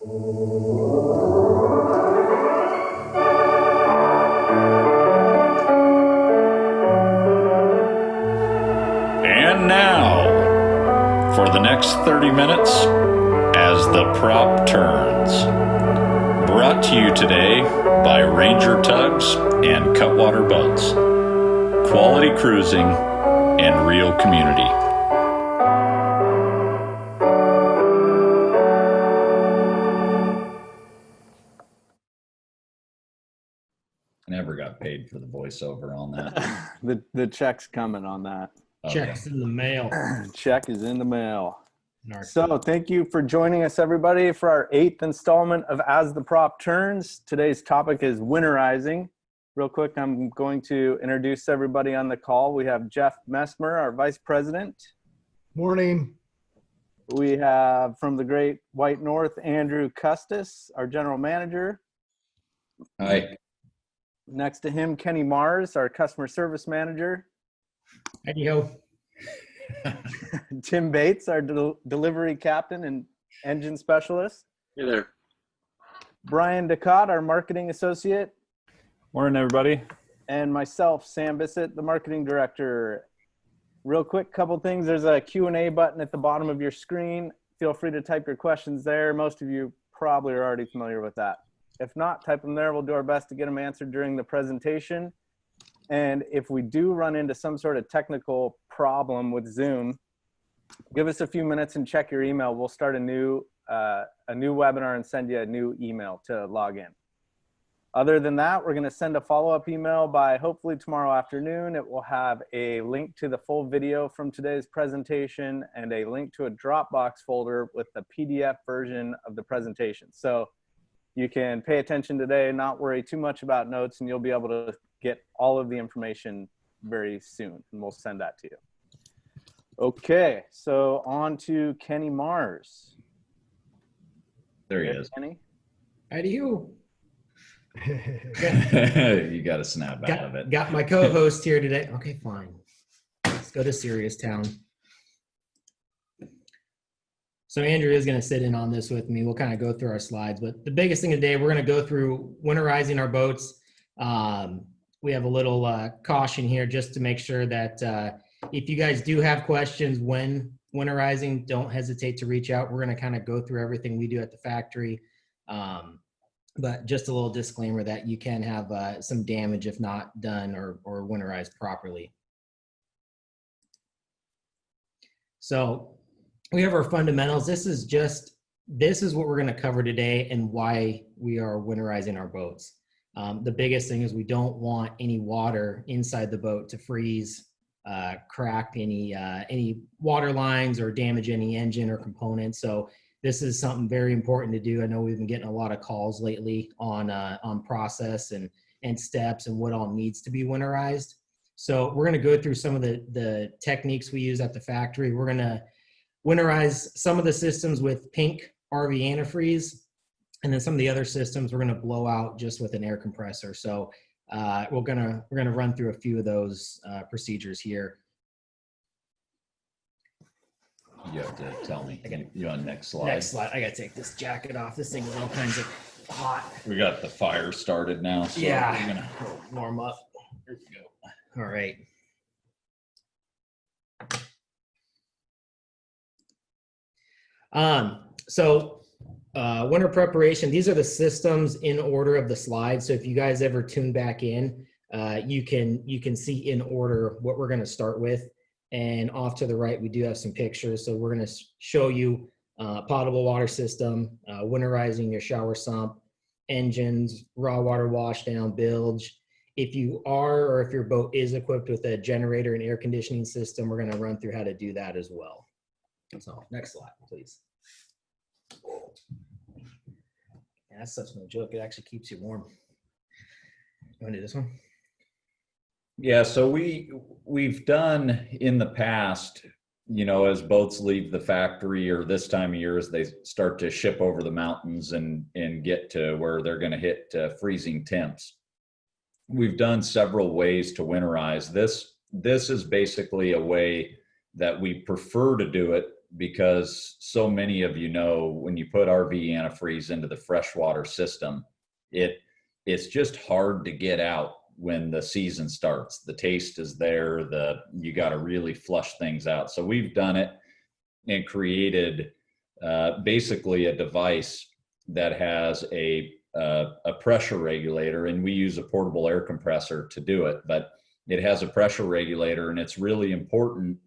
And now, for the next 30 minutes, as the prop turns. Brought to you today by Ranger Tugs and Cutwater Boats. Quality cruising and real community. Never got paid for the voiceover on that. The check's coming on that. Check's in the mail. Check is in the mail. So thank you for joining us, everybody, for our 8th installment of As the Prop Turns. Today's topic is winterizing. Real quick, I'm going to introduce everybody on the call. We have Jeff Messmer, our Vice President. Morning. We have from the Great White North, Andrew Custis, our General Manager. Hi. Next to him, Kenny Mars, our Customer Service Manager. Hey-ho. Tim Bates, our Delivery Captain and Engine Specialist. Hey there. Brian Ducott, our Marketing Associate. Morning, everybody. And myself, Sam Bissett, the Marketing Director. Real quick, couple things. There's a Q&A button at the bottom of your screen. Feel free to type your questions there. Most of you probably are already familiar with that. If not, type them there. We'll do our best to get them answered during the presentation. And if we do run into some sort of technical problem with Zoom, give us a few minutes and check your email. We'll start a new webinar and send you a new email to log in. Other than that, we're going to send a follow-up email by hopefully tomorrow afternoon. It will have a link to the full video from today's presentation and a link to a Dropbox folder with the PDF version of the presentation. So you can pay attention today, not worry too much about notes, and you'll be able to get all of the information very soon, and we'll send that to you. Okay, so on to Kenny Mars. There he is. Kenny? How do you? You got to snap out of it. Got my co-host here today. Okay, fine. Let's go to Serious Town. So Andrew is going to sit in on this with me. We'll kind of go through our slides, but the biggest thing today, we're going to go through winterizing our boats. We have a little caution here just to make sure that if you guys do have questions when winterizing, don't hesitate to reach out. We're going to kind of go through everything we do at the factory. But just a little disclaimer that you can have some damage if not done or winterized properly. So we have our fundamentals. This is what we're going to cover today and why we are winterizing our boats. The biggest thing is we don't want any water inside the boat to freeze, crack any water lines or damage any engine or components. So this is something very important to do. I know we've been getting a lot of calls lately on process and steps and what all needs to be winterized. So we're going to go through some of the techniques we use at the factory. We're going to winterize some of the systems with pink RV antifreeze, and then some of the other systems we're going to blow out just with an air compressor. So we're gonna run through a few of those procedures here. You have to tell me. You're on next slide. Next slide. I gotta take this jacket off. This thing is all kinds of hot. We got the fire started now. So Yeah. We're gonna warm up. There we go. All right. So winter preparation, these are the systems in order of the slide. So if you guys ever tune back in, you can see in order what we're going to start with. And off to the right, we do have some pictures. So we're going to show you potable water system, winterizing your shower sump, engines, raw water washdown, bilge. If you are, or if your boat is equipped with a generator and air conditioning system, we're going to run through how to do that as well. So next slide, please. Yeah, that's such no joke. It actually keeps you warm. You want to do this one? Yeah, so we've done in the past, you know, as boats leave the factory or this time of year as they start to ship over the mountains and get to where they're going to hit freezing temps. We've done several ways to winterize. This is basically a way that we prefer to do it because so many of you know when you put RV antifreeze into the freshwater system, it's just hard to get out when the season starts. The taste is there. You got to really flush things out. So we've done it and created basically a device that has a pressure regulator, and we use a portable air compressor to do it, but it has a pressure regulator, and it's really important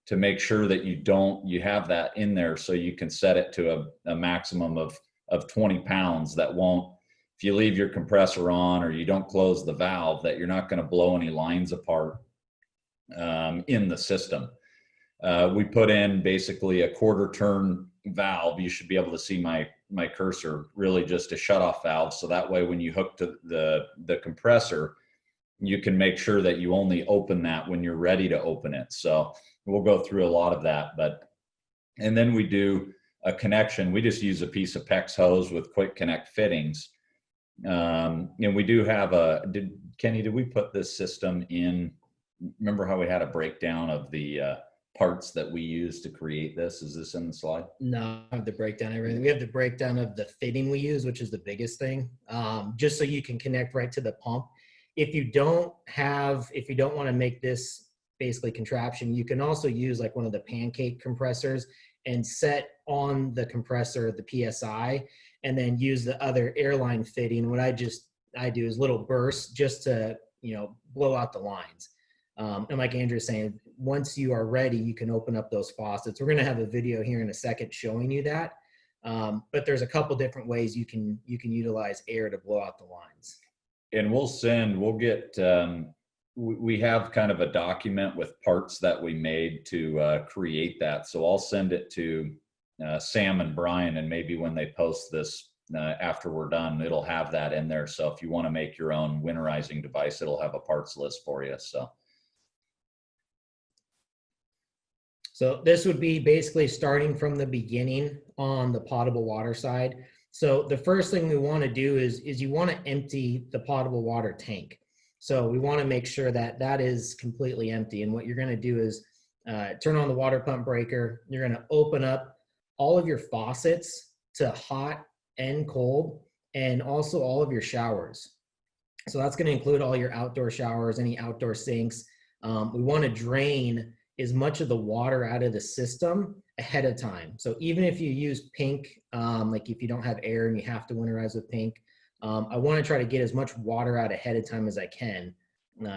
to make sure that you have that in there so you can set it to a maximum of 20 pounds that won't, if you leave your compressor on or you don't close the valve, that you're not going to blow any lines apart in the system. We put in basically a quarter turn valve. You should be able to see my cursor, really just a shutoff valve. So that way, when you hook to the compressor, you can make sure that you only open that when you're ready to open it. So we'll go through a lot of that, and then we do a connection. We just use a piece of PEX hose with quick connect fittings. And we do have Kenny, did we put this system in? Remember how we had a breakdown of the parts that we use to create this? Is this in the slide? No, I have the breakdown of everything. We have the breakdown of the fitting we use, which is the biggest thing, just so you can connect right to the pump. If you don't want to make this basically contraption, you can also use like one of the pancake compressors and set on the compressor the PSI, and then use the other airline fitting. What I do is little bursts just to, blow out the lines. And like Andrew's saying, once you are ready, you can open up those faucets. We're going to have a video here in a second showing you that. But there's a couple different ways you can utilize air to blow out the lines. And we have kind of a document with parts that we made to create that. So I'll send it to Sam and Brian, and maybe when they post this after we're done, it'll have that in there. So if you want to make your own winterizing device, it'll have a parts list for you. So this would be basically starting from the beginning on the potable water side. So the first thing we want to do is you want to empty the potable water tank. So we want to make sure that that is completely empty. And what you're going to do is turn on the water pump breaker. You're going to open up all of your faucets to hot and cold, and also all of your showers. So that's going to include all your outdoor showers, any outdoor sinks. We want to drain as much of the water out of the system ahead of time. So even if you use pink, like if you don't have air and you have to winterize with pink, I want to try to get as much water out ahead of time as I can.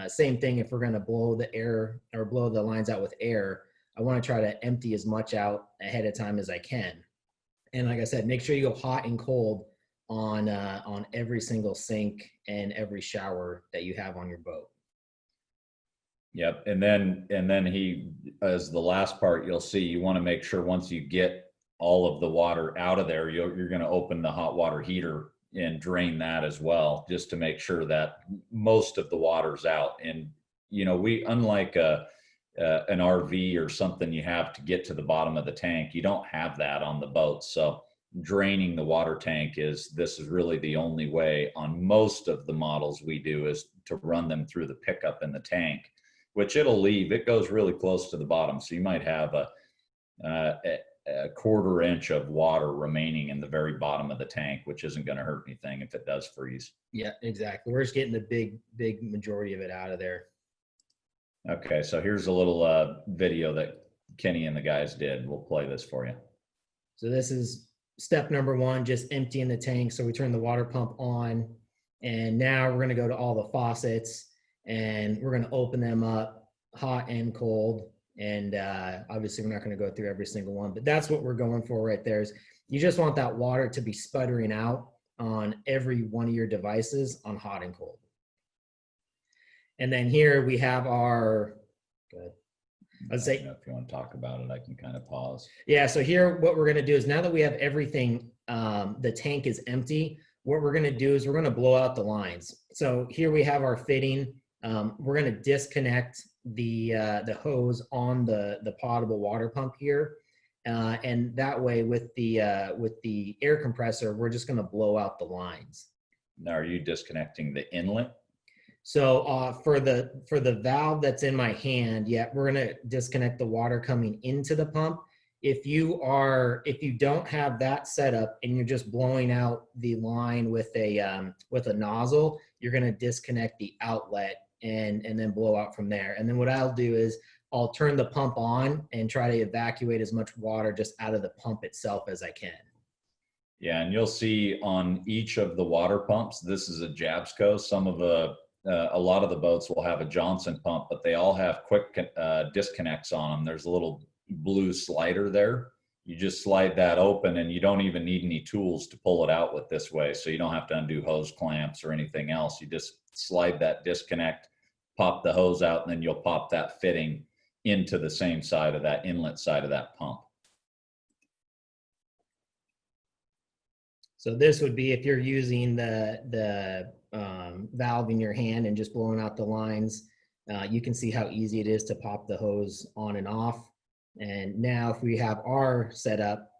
Same thing if we're going to blow the air or blow the lines out with air, I want to try to empty as much out ahead of time as I can. And like I said, make sure you go hot and cold on every single sink and every shower that you have on your boat. Yep. And then he, as the last part, you'll see, you want to make sure once you get all of the water out of there, you're going to open the hot water heater and drain that as well, just to make sure that most of the water's out. And, we, unlike an RV or something you have to get to the bottom of the tank, you don't have that on the boat. So draining the water tank this is really the only way on most of the models we do, is to run them through the pickup in the tank, which it goes really close to the bottom. So you might have a quarter inch of water remaining in the very bottom of the tank, which isn't going to hurt anything if it does freeze. Yeah, exactly. We're just getting the big majority of it out of there. Okay, so here's a little video that Kenny and the guys did. We'll play this for you. So this is step number one, just emptying the tank. So we turn the water pump on, and now we're going to go to all the faucets, and we're going to open them up hot and cold. And obviously we're not going to go through every single one, but that's what we're going for right there. Is you just want that water to be sputtering out on every one of your devices on hot and cold. And then here we have our, good. Let's say, if you want to talk about it, I can kind of pause. Yeah, so here what we're going to do is, now that we have everything, the tank is empty, what we're going to do is we're going to blow out the lines. So here we have our fitting. We're going to disconnect the hose on the potable water pump here, and that way with the air compressor, we're just going to blow out the lines. Now, are you disconnecting the inlet? So for the valve that's in my hand, yeah, we're going to disconnect the water coming into the pump, if you don't have that set up and you're just blowing out the line with a nozzle, you're going to disconnect the outlet and then blow out from there. And then what I'll do is I'll turn the pump on and try to evacuate as much water just out of the pump itself as I can. Yeah, and you'll see on each of the water pumps, this is a Jabsco. Some of a lot of the boats will have a Johnson pump, but they all have quick disconnects on them. There's a little blue slider there. You just slide that open and you don't even need any tools to pull it out with this way. So you don't have to undo hose clamps or anything else. You just slide that disconnect, pop the hose out, and then you'll pop that fitting into the same side of that inlet side of that pump. So this would be if you're using the valve in your hand and just blowing out the lines, you can see how easy it is to pop the hose on and off. And now if we have our setup,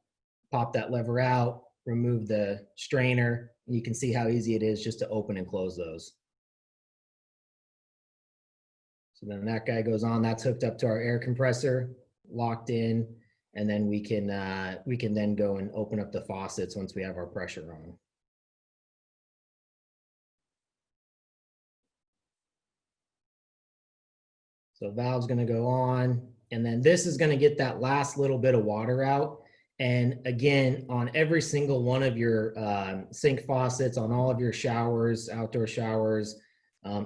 pop that lever out, remove the strainer, and you can see how easy it is just to open and close those. So then that guy goes on, that's hooked up to our air compressor, locked in, and then we can then go and open up the faucets once we have our pressure on. So valve's gonna go on, and then this is gonna get that last little bit of water out. And again, on every single one of your sink faucets, on all of your showers, outdoor showers,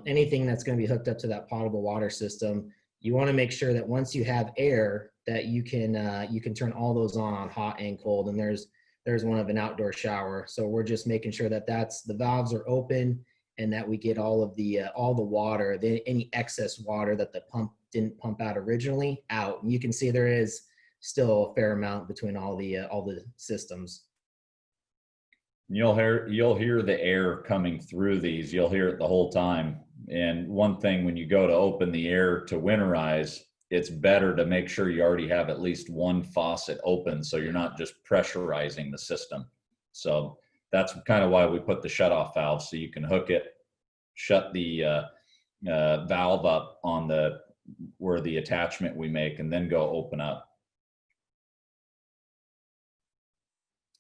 anything that's going to be hooked up to that potable water system, you want to make sure that once you have air, that you can turn all those on hot and cold. And there's one of an outdoor shower, so we're just making sure that the valves are open and that we get all the water, any excess water that the pump didn't pump out originally out. And you can see there is still a fair amount between all the systems. You'll hear the air coming through these. You'll hear it the whole time. And one thing, when you go to open the air to winterize, it's better to make sure you already have at least one faucet open, so you're not just pressurizing the system. So that's kind of why we put the shutoff valve, so you can hook it, shut the valve up on where the attachment we make, and then go open up.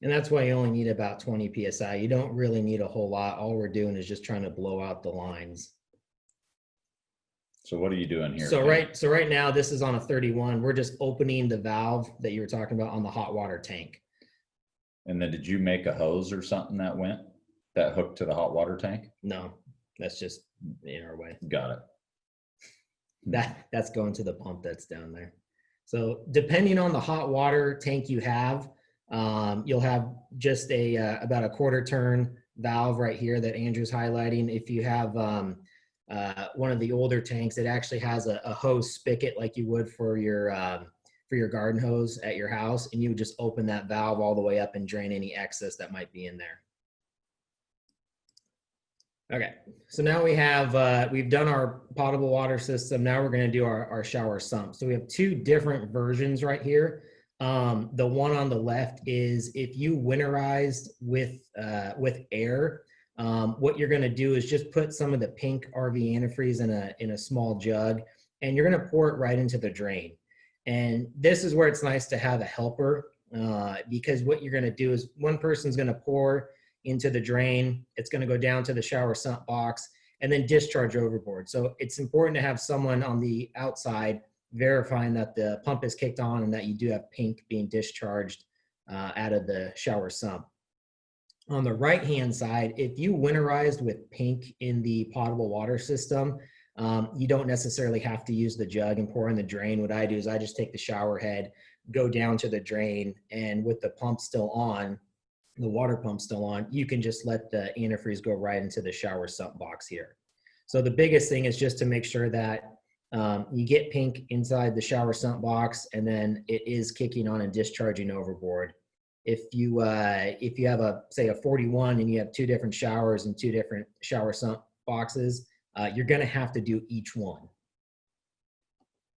And that's why you only need about 20 PSI. You don't really need a whole lot. All we're doing is just trying to blow out the lines. So what are you doing here? So right now, this is on a 31. We're just opening the valve that you were talking about on the hot water tank. And then did you make a hose or something that hooked to the hot water tank? No, that's just in our way. Got it. That's going to the pump that's down there. So depending on the hot water tank you have, you'll have just about a quarter turn valve right here that Andrew's highlighting. If you have one of the older tanks, it actually has a hose spigot like you would for your garden hose at your house, and you would just open that valve all the way up and drain any excess that might be in there. Okay, so now we've done our potable water system. Now we're going to do our shower sump. So we have two different versions right here. The one on the left is if you winterized with air, what you're going to do is just put some of the pink RV antifreeze in a small jug, and you're going to pour it right into the drain. And this is where it's nice to have a helper, because what you're going to do is one person's going to pour into the drain, it's going to go down to the shower sump box, and then discharge overboard. So it's important to have someone on the outside verifying that the pump is kicked on and that you do have pink being discharged out of the shower sump. On the right-hand side, if you winterized with pink in the potable water system, you don't necessarily have to use the jug and pour in the drain. What I do is I just take the shower head, go down to the drain, and with the pump still on, the water pump still on, you can just let the antifreeze go right into the shower sump box here. So the biggest thing is just to make sure that you get pink inside the shower sump box, and then it is kicking on and discharging overboard. If you have say a 41 and you have two different showers and two different shower sump boxes, you're going to have to do each one.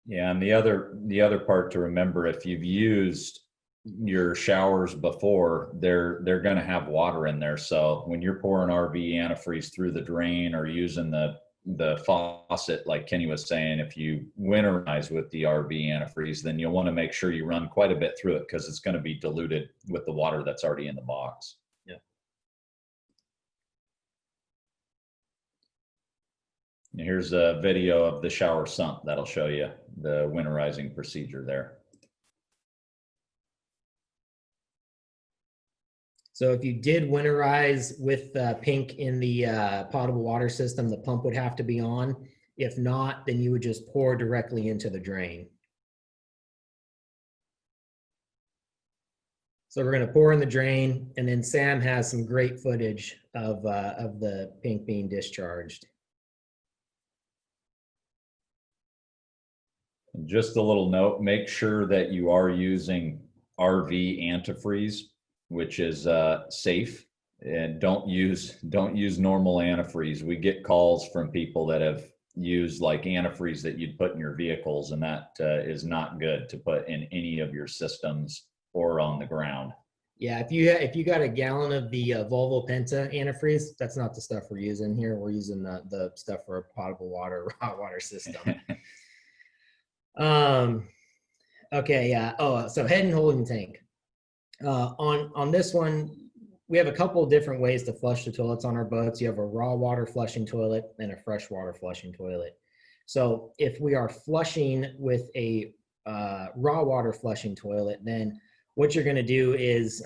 Yeah, and the other part to remember, if you've used your showers before, they're going to have water in there. So when you're pouring RV antifreeze through the drain or using the the faucet, like Kenny was saying, if you winterize with the RV antifreeze, then you'll want to make sure you run quite a bit through it because it's going to be diluted with the water that's already in the box. Yeah. And here's a video of the shower sump that'll show you the winterizing procedure there. So if you did winterize with pink in the potable water system, the pump would have to be on. If not, then you would just pour directly into the drain. So we're going to pour in the drain, and then Sam has some great footage of the pink being discharged. Just a little note, make sure that you are using RV antifreeze, which is safe, and don't use normal antifreeze. We get calls from people that have used like antifreeze that you'd put in your vehicles, and that is not good to put in any of your systems or on the ground. Yeah, if you got a gallon of the Volvo Penta antifreeze, that's not the stuff we're using here. We're using the stuff for a potable water, raw water system. Okay, yeah. Oh, so head and holding tank. On this one, we have a couple of different ways to flush the toilets on our boats. You have a raw water flushing toilet and a freshwater flushing toilet. So if we are flushing with a raw water flushing toilet, then what you're going to do is,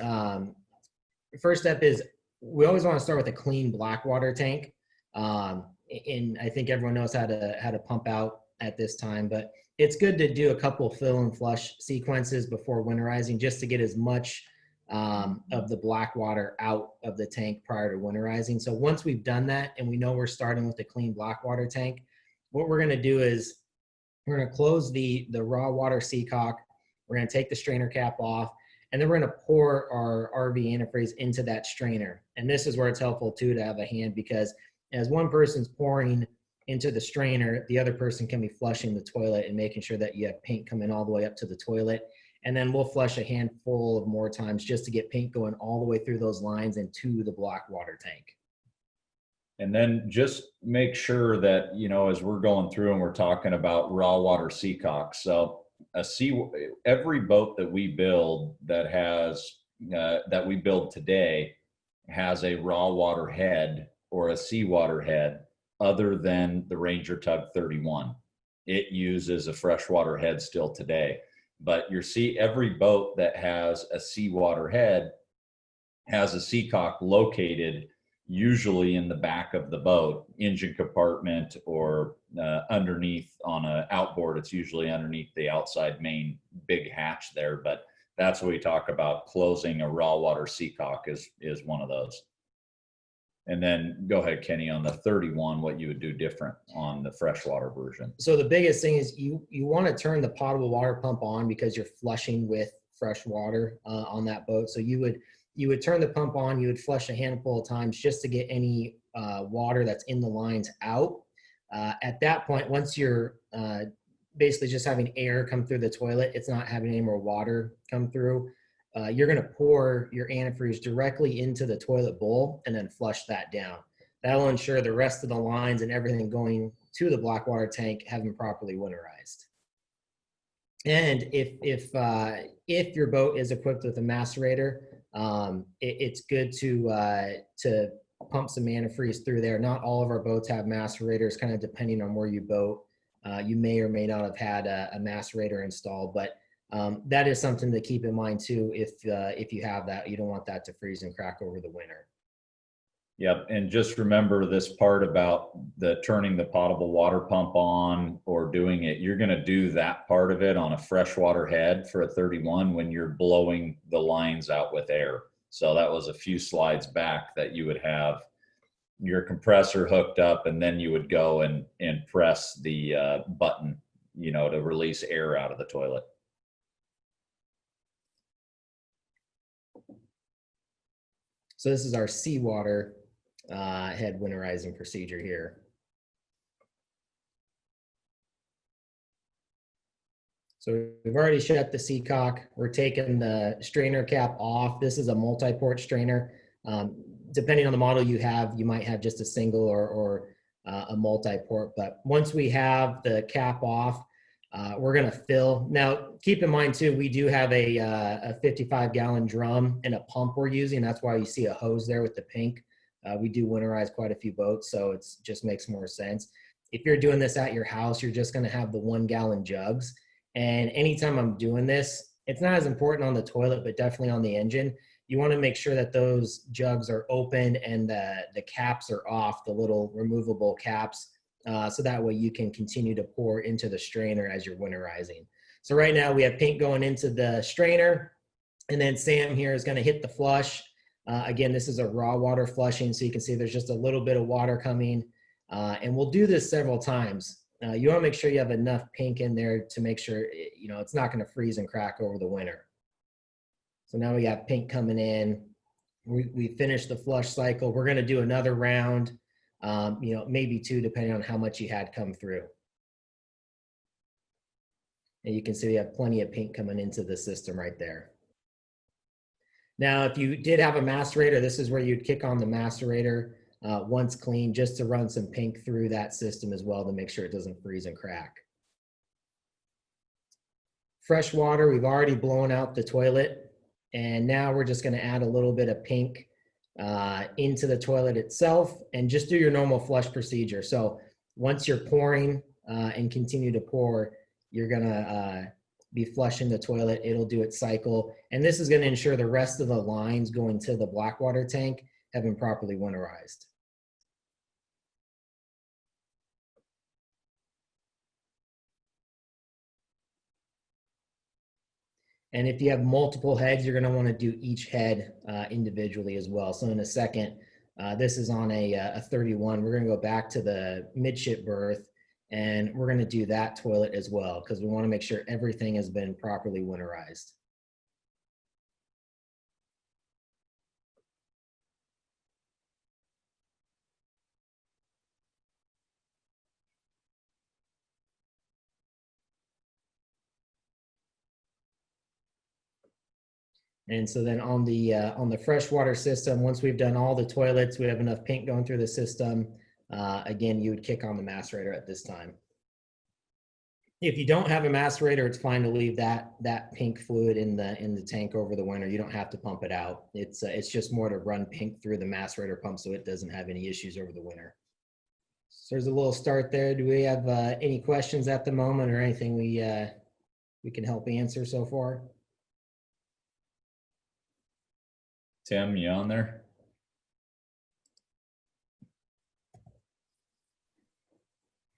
first step is we always want to start with a clean black water tank. And I think everyone knows how to pump out at this time, but it's good to do a couple fill and flush sequences before winterizing, just to get as much of the black water out of the tank prior to winterizing. So once we've done that and we know we're starting with a clean black water tank, what we're going to do is we're going to close the raw water seacock. We're going to take the strainer cap off, and then we're going to pour our RV antifreeze into that strainer. And this is where it's helpful too to have a hand, because as one person's pouring into the strainer, the other person can be flushing the toilet and making sure that you have paint coming all the way up to the toilet. And then we'll flush a handful of more times just to get paint going all the way through those lines and to the black water tank. And then just make sure that, you know, as we're going through and we're talking about raw water seacocks. So every boat that we build that we build today has a raw water head or a seawater head, other than the Ranger Tug 31. It uses a freshwater head still today. But every boat that has a seawater head has a seacock located usually in the back of the boat, engine compartment, or underneath on an outboard. It's usually underneath the outside main big hatch there. But that's what we talk about. Closing a raw water seacock is one of those. And then go ahead, Kenny, on the 31, what you would do different on the freshwater version. So the biggest thing is you want to turn the potable water pump on because you're flushing with fresh water on that boat. So you would turn the pump on, you would flush a handful of times just to get any water that's in the lines out. At that point, once you're basically just having air come through the toilet, it's not having any more water come through. You're going to pour your antifreeze directly into the toilet bowl and then flush that down. That'll ensure the rest of the lines and everything going to the black water tank have been properly winterized. And if your boat is equipped with a macerator, it's good to pump some antifreeze through there. Not all of our boats have macerators, kind of depending on where you boat. You may or may not have had a macerator installed, but that is something to keep in mind too. If you have that, you don't want that to freeze and crack over the winter. Yep, and just remember this part about turning the potable water pump on or doing it. You're going to do that part of it on a freshwater head for a 31 when you're blowing the lines out with air. So that was a few slides back that you would have your compressor hooked up, and then you would go and press the button, you know, to release air out of the toilet. So this is our seawater head winterizing procedure here. So we've already shut the seacock. We're taking the strainer cap off. This is a multi-port strainer. Depending on the model you have, you might have just a single or a multi-port. But once we have the cap off, we're going to fill. Now, keep in mind too, we do have a 55-gallon drum and a pump we're using. That's why you see a hose there with the pink. We do winterize quite a few boats, so it just makes more sense. If you're doing this at your house, you're just going to have the 1-gallon jugs. And anytime I'm doing this, it's not as important on the toilet, but definitely on the engine. You want to make sure that those jugs are open and the caps are off, the little removable caps, so that way you can continue to pour into the strainer as you're winterizing. So right now we have paint going into the strainer, and then Sam here is going to hit the flush. Again, this is a raw water flushing, so you can see there's just a little bit of water coming. And we'll do this several times. You want to make sure you have enough pink in there to make sure it's not going to freeze and crack over the winter. So now we got pink coming in. We finished the flush cycle. We're going to do another round, maybe 2, depending on how much you had come through. And you can see we have plenty of pink coming into the system right there. Now, if you did have a macerator, this is where you'd kick on the macerator once clean, just to run some pink through that system as well to make sure it doesn't freeze and crack. Fresh water, we've already blown out the toilet, and now we're just going to add a little bit of pink into the toilet itself and just do your normal flush procedure. So once you're pouring and continue to pour, you're going to be flushing the toilet. It'll do its cycle, and this is going to ensure the rest of the lines going to the black water tank have been properly winterized. And if you have multiple heads, you're going to want to do each head individually as well. So in a second, this is on a 31. We're going to go back to the midship berth, and we're going to do that toilet as well, because we want to make sure everything has been properly winterized. And so then on the freshwater system, once we've done all the toilets, we have enough paint going through the system. Again, you would kick on the macerator at this time. If you don't have a macerator, it's fine to leave that pink fluid in the tank over the winter. You don't have to pump it out. It's just more to run pink through the macerator pump so it doesn't have any issues over the winter. So there's a little start there. Do we have any questions at the moment or anything we can help answer so far? Tim, you on there?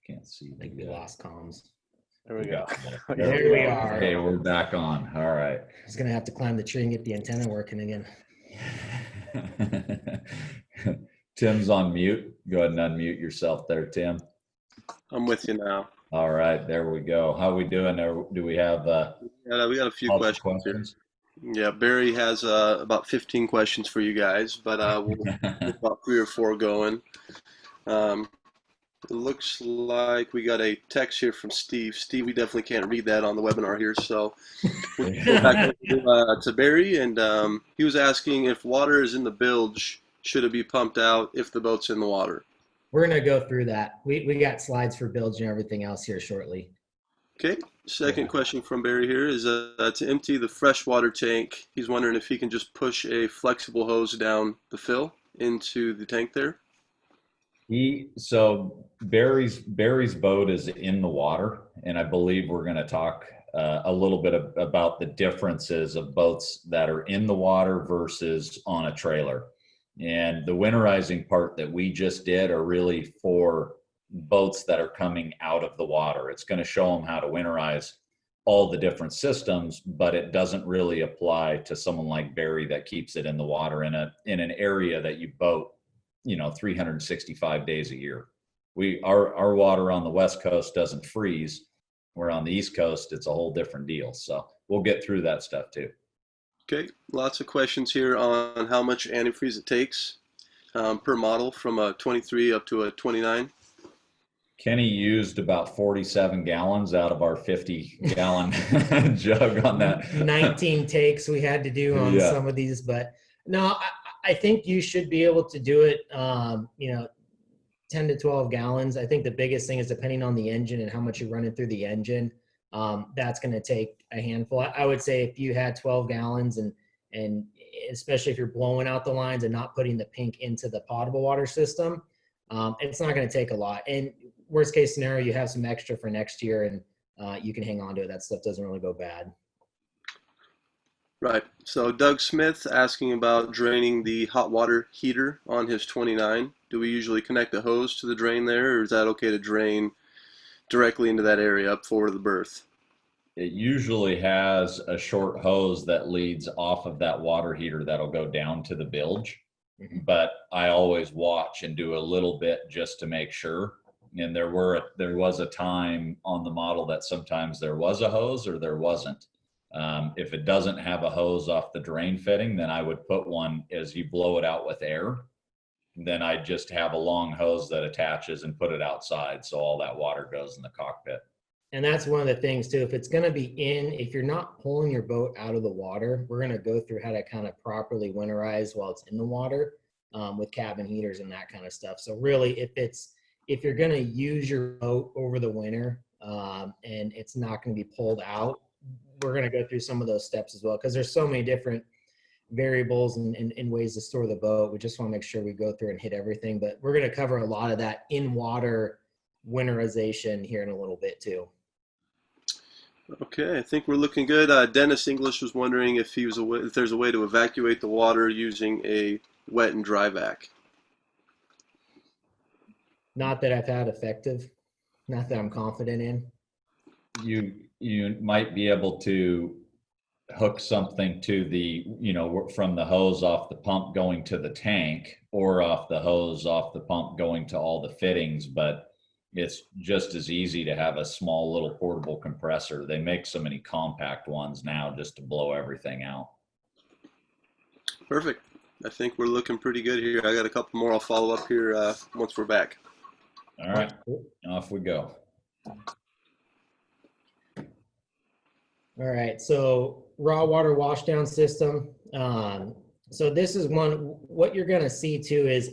Can't see. I think we lost comms. There we go. There we are. Hey, we're back on. All right. I was going to have to climb the tree and get the antenna working again. Tim's on mute. Go ahead and unmute yourself there, Tim. I'm with you now. All right, there we go. How are we doing there? Do we have Yeah, we got a few questions here. Yeah, Barry has about 15 questions for you guys, but we'll get about 3 or 4 going. It looks like we got a text here from Steve. Steve, we definitely can't read that on the webinar here, so we'll go back to Barry, and he was asking if water is in the bilge, should it be pumped out if the boat's in the water? We're going to go through that. We got slides for bilge and everything else here shortly. Okay. Second question from Barry here is to empty the freshwater tank. He's wondering if he can just push a flexible hose down the fill into the tank there. So Barry's boat is in the water, and I believe we're going to talk a little bit about the differences of boats that are in the water versus on a trailer. And the winterizing part that we just did are really for boats that are coming out of the water. It's going to show them how to winterize all the different systems, but it doesn't really apply to someone like Barry that keeps it in the water in an area that you boat, 365 days a year. Our water on the West Coast doesn't freeze. Where on the East Coast, it's a whole different deal. So we'll get through that stuff too. Okay, lots of questions here on how much antifreeze it takes per model from a 23 up to a 29. Kenny used about 47 gallons out of our 50-gallon jug on that. 19 takes we had to do on some of these, but no, I think you should be able to do it, 10 to 12 gallons. I think the biggest thing is depending on the engine and how much you're running through the engine. That's going to take a handful. I would say if you had 12 gallons and especially if you're blowing out the lines and not putting the pink into the potable water system, it's not going to take a lot. And worst case scenario, you have some extra for next year and you can hang on to it. That stuff doesn't really go bad. Right. So Doug Smith asking about draining the hot water heater on his 29. Do we usually connect a hose to the drain there, or is that okay to drain directly into that area up forward of the berth? It usually has a short hose that leads off of that water heater that'll go down to the bilge. But I always watch and do a little bit just to make sure. And there was a time on the model that sometimes there was a hose or there wasn't. If it doesn't have a hose off the drain fitting, then I would put one as you blow it out with air. Then I just have a long hose that attaches and put it outside so all that water goes in the cockpit. And that's one of the things too, if it's going to be if you're not pulling your boat out of the water, we're going to go through how to kind of properly winterize while it's in the water with cabin heaters and that kind of stuff. So really, if you're going to use your boat over the winter and it's not going to be pulled out, we're going to go through some of those steps as well, because there's so many different variables and ways to store the boat. We just want to make sure we go through and hit everything, but we're going to cover a lot of that in water winterization here in a little bit too. Okay, I think we're looking good. Dennis English was wondering if there's a way to evacuate the water using a wet and dry vac. Not that I've had effective, not that I'm confident in. You might be able to hook something to the, from the hose off the pump going to the tank or off the hose off the pump going to all the fittings, but it's just as easy to have a small little portable compressor. They make so many compact ones now just to blow everything out. Perfect. I think we're looking pretty good here. I got a couple more I'll follow up here once we're back. All right, off we go. All right, so raw water washdown system. So this is what you're gonna see too is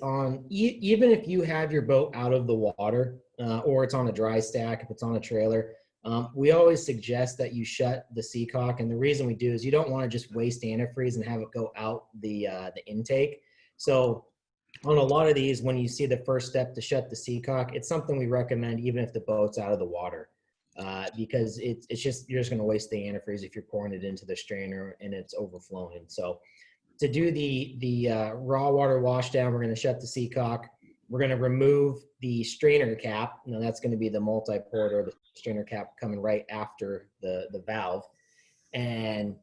even if you have your boat out of the water or it's on a dry stack, if it's on a trailer, we always suggest that you shut the seacock. And the reason we do is you don't wanna just waste antifreeze and have it go out the intake. So on a lot of these, when you see the first step to shut the seacock, it's something we recommend even if the boat's out of the water. Because you're just going to waste the antifreeze if you're pouring it into the strainer and it's overflowing. So to do the raw water washdown, we're going to shut the seacock. We're going to remove the strainer cap. Now that's going to be the multi-port or the strainer cap coming right after the valve. And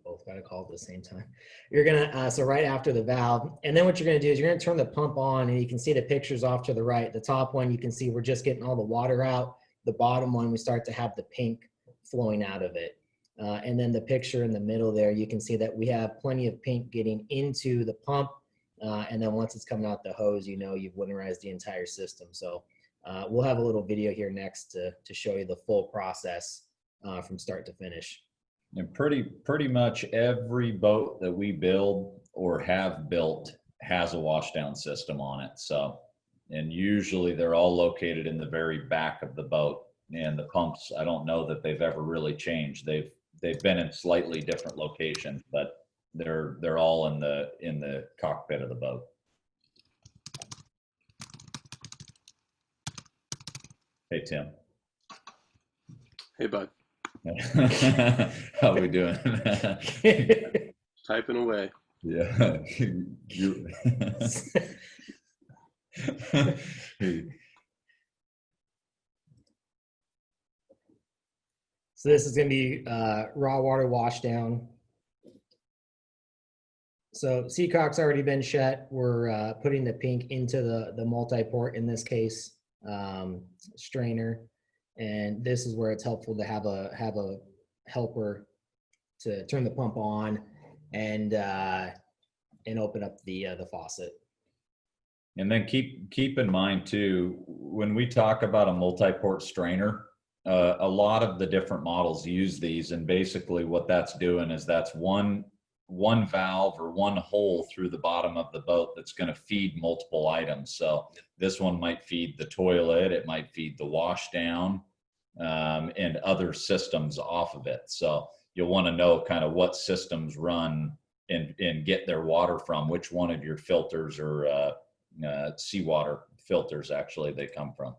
both got to call at the same time. You're gonna so right after the valve, and then what you're gonna do is you're gonna turn the pump on, and you can see the pictures off to the right. The top one you can see we're just getting all the water out. The bottom one we start to have the pink flowing out of it, and then the picture in the middle there you can see that we have plenty of pink getting into the pump, and then once it's coming out the hose, you've winterized the entire system. So we'll have a little video here next to show you the full process from start to finish. And pretty much every boat that we build or have built has a washdown system on it. So, and usually they're all located in the very back of the boat. And the pumps, I don't know that they've ever really changed. They've been in slightly different locations, but they're all in the cockpit of the boat. Hey, Tim. Hey, bud. How we doing? Typing away. Yeah. So this is going to be raw water washdown. So seacock's already been shut. We're putting the pink into the multi-port, in this case, strainer. And this is where it's helpful to have a helper to turn the pump on and open up the faucet. And then keep in mind too, when we talk about a multi-port strainer, a lot of the different models use these, and basically what that's doing is that's one one valve or one hole through the bottom of the boat that's going to feed multiple items. So this one might feed the toilet, it might feed the washdown, and other systems off of it. So you'll want to know kind of what systems run and get their water from, which one of your filters or seawater filters actually they come from.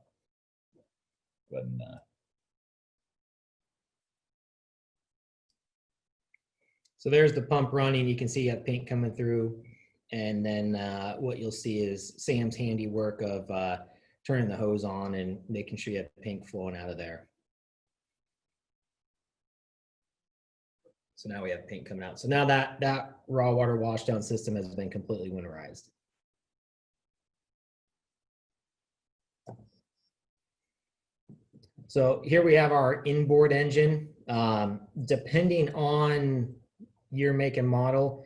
So there's the pump running. You can see you have paint coming through. And then what you'll see is Sam's handiwork of turning the hose on and making sure you have paint flowing out of there. So now we have paint coming out. So now that raw water washdown system has been completely winterized. So here we have our inboard engine. Depending on your make and model,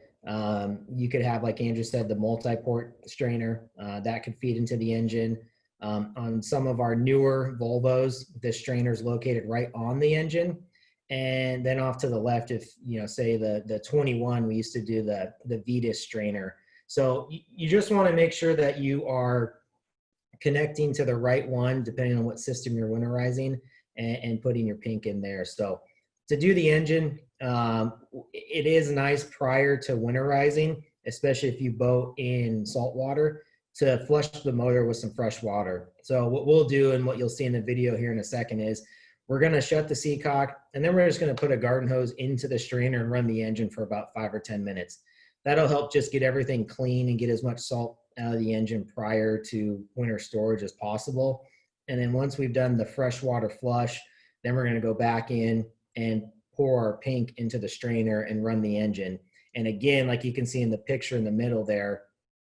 you could have, like Andrew said, the multi-port strainer that could feed into the engine. On some of our newer Volvos, the strainer is located right on the engine. And then off to the left, if you know, say the 21, we used to do the Vetus strainer. So you just want to make sure that you are connecting to the right one, depending on what system you're winterizing, and putting your pink in there. So to do the engine, it is nice prior to winterizing, especially if you boat in salt water, to flush the motor with some fresh water. So what we'll do, and what you'll see in the video here in a second, is we're going to shut the seacock, and then we're just going to put a garden hose into the strainer and run the engine for about 5 or 10 minutes. That'll help just get everything clean and get as much salt out of the engine prior to winter storage as possible. And then once we've done the freshwater flush, then we're going to go back in and pour our pink into the strainer and run the engine. And again, like you can see in the picture in the middle there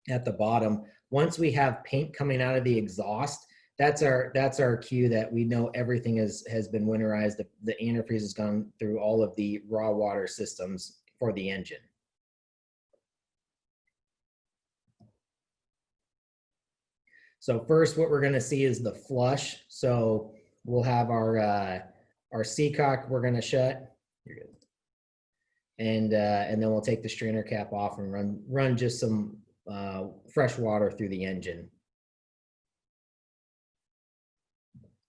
at the bottom, once we have paint coming out of the exhaust, that's our cue that we know everything has been winterized. The antifreeze has gone through all of the raw water systems for the engine. So first, what we're going to see is the flush. So we'll have our seacock we're going to shut. You're good. And then we'll take the strainer cap off and run just some fresh water through the engine.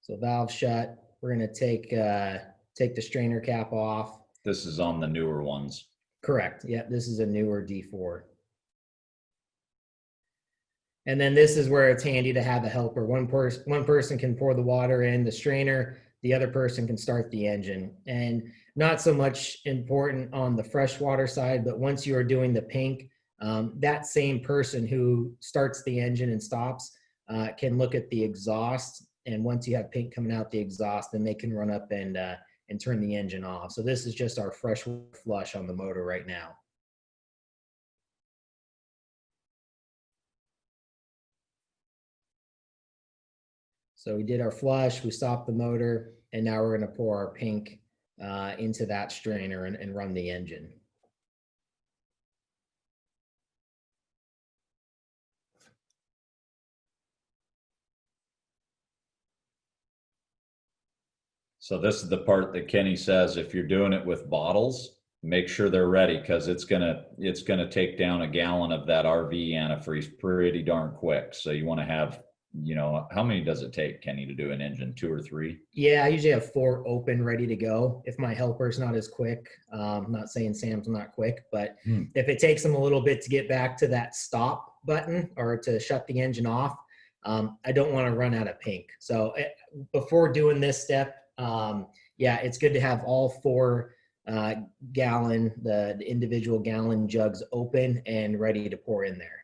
So valve shut. We're going to take the strainer cap off. This is on the newer ones. Correct. Yeah, this is a newer D4. And then this is where it's handy to have a helper. One person can pour the water in the strainer, the other person can start the engine. And not so much important on the freshwater side, but once you are doing the pink, that same person who starts the engine and stops can look at the exhaust. And once you have pink coming out the exhaust, then they can run up and turn the engine off. So this is just our fresh flush on the motor right now. So we did our flush, we stopped the motor, and now we're going to pour our pink into that strainer and run the engine. So this is the part that Kenny says, if you're doing it with bottles, make sure they're ready, because it's gonna take down a gallon of that RV antifreeze pretty darn quick. So you want to have, you know, how many does it take, Kenny, to do an engine? 2 or 3? Yeah, I usually have 4 open, ready to go. If my helper's not as quick, I'm not saying Sam's not quick, but if it takes them a little bit to get back to that stop button or to shut the engine off, I don't want to run out of pink. So before doing this step, yeah, it's good to have all 4 gallon, the individual gallon jugs open and ready to pour in there.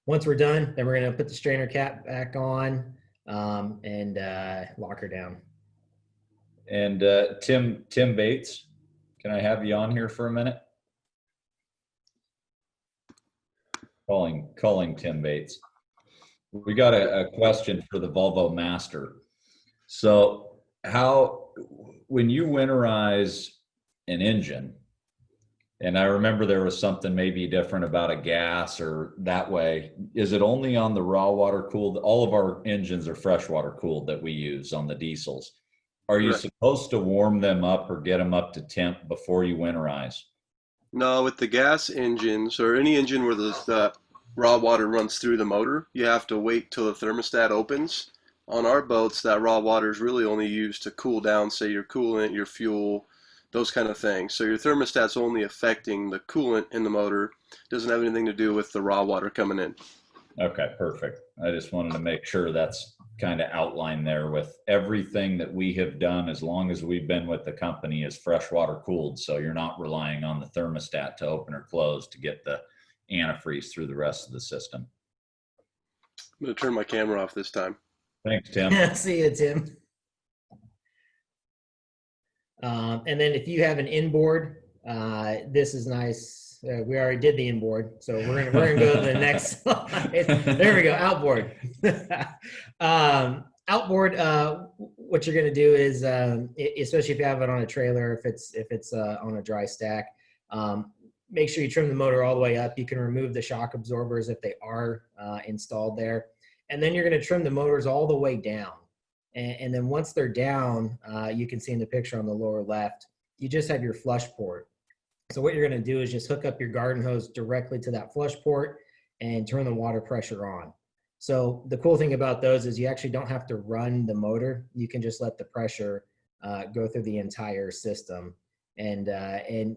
Once we're done, then we're going to put the strainer cap back on and lock her down. And Tim Bates, can I have you on here for a minute? Calling Tim Bates. We got a question for the Volvo Master. So when you winterize an engine, and I remember there was something maybe different about a gas or that way, is it only on the raw water cooled? All of our engines are freshwater cooled that we use on the diesels. Are you supposed to warm them up or get them up to temp before you winterize? No, with the gas engines or any engine where the raw water runs through the motor, you have to wait till the thermostat opens. On our boats, that raw water is really only used to cool down, say, your coolant, your fuel, those kind of things. So your thermostat's only affecting the coolant in the motor. It doesn't have anything to do with the raw water coming in. Okay, perfect. I just wanted to make sure that's kind of outlined there. With everything that we have done as long as we've been with the company is freshwater cooled. So you're not relying on the thermostat to open or close to get the antifreeze through the rest of the system. I'm going to turn my camera off this time. Thanks, Tim. See you, Tim. And then if you have an inboard, this is nice. We already did the inboard, so we're gonna go to the next slide. There we go, outboard. Outboard. What you're gonna do is, especially if you have it on a trailer, if it's on a dry stack, make sure you trim the motor all the way up. You can remove the shock absorbers if they are installed there, and then you're gonna trim the motors all the way down. And then once they're down, you can see in the picture on the lower left, you just have your flush port. So what you're going to do is just hook up your garden hose directly to that flush port and turn the water pressure on. So the cool thing about those is you actually don't have to run the motor. You can just let the pressure go through the entire system. And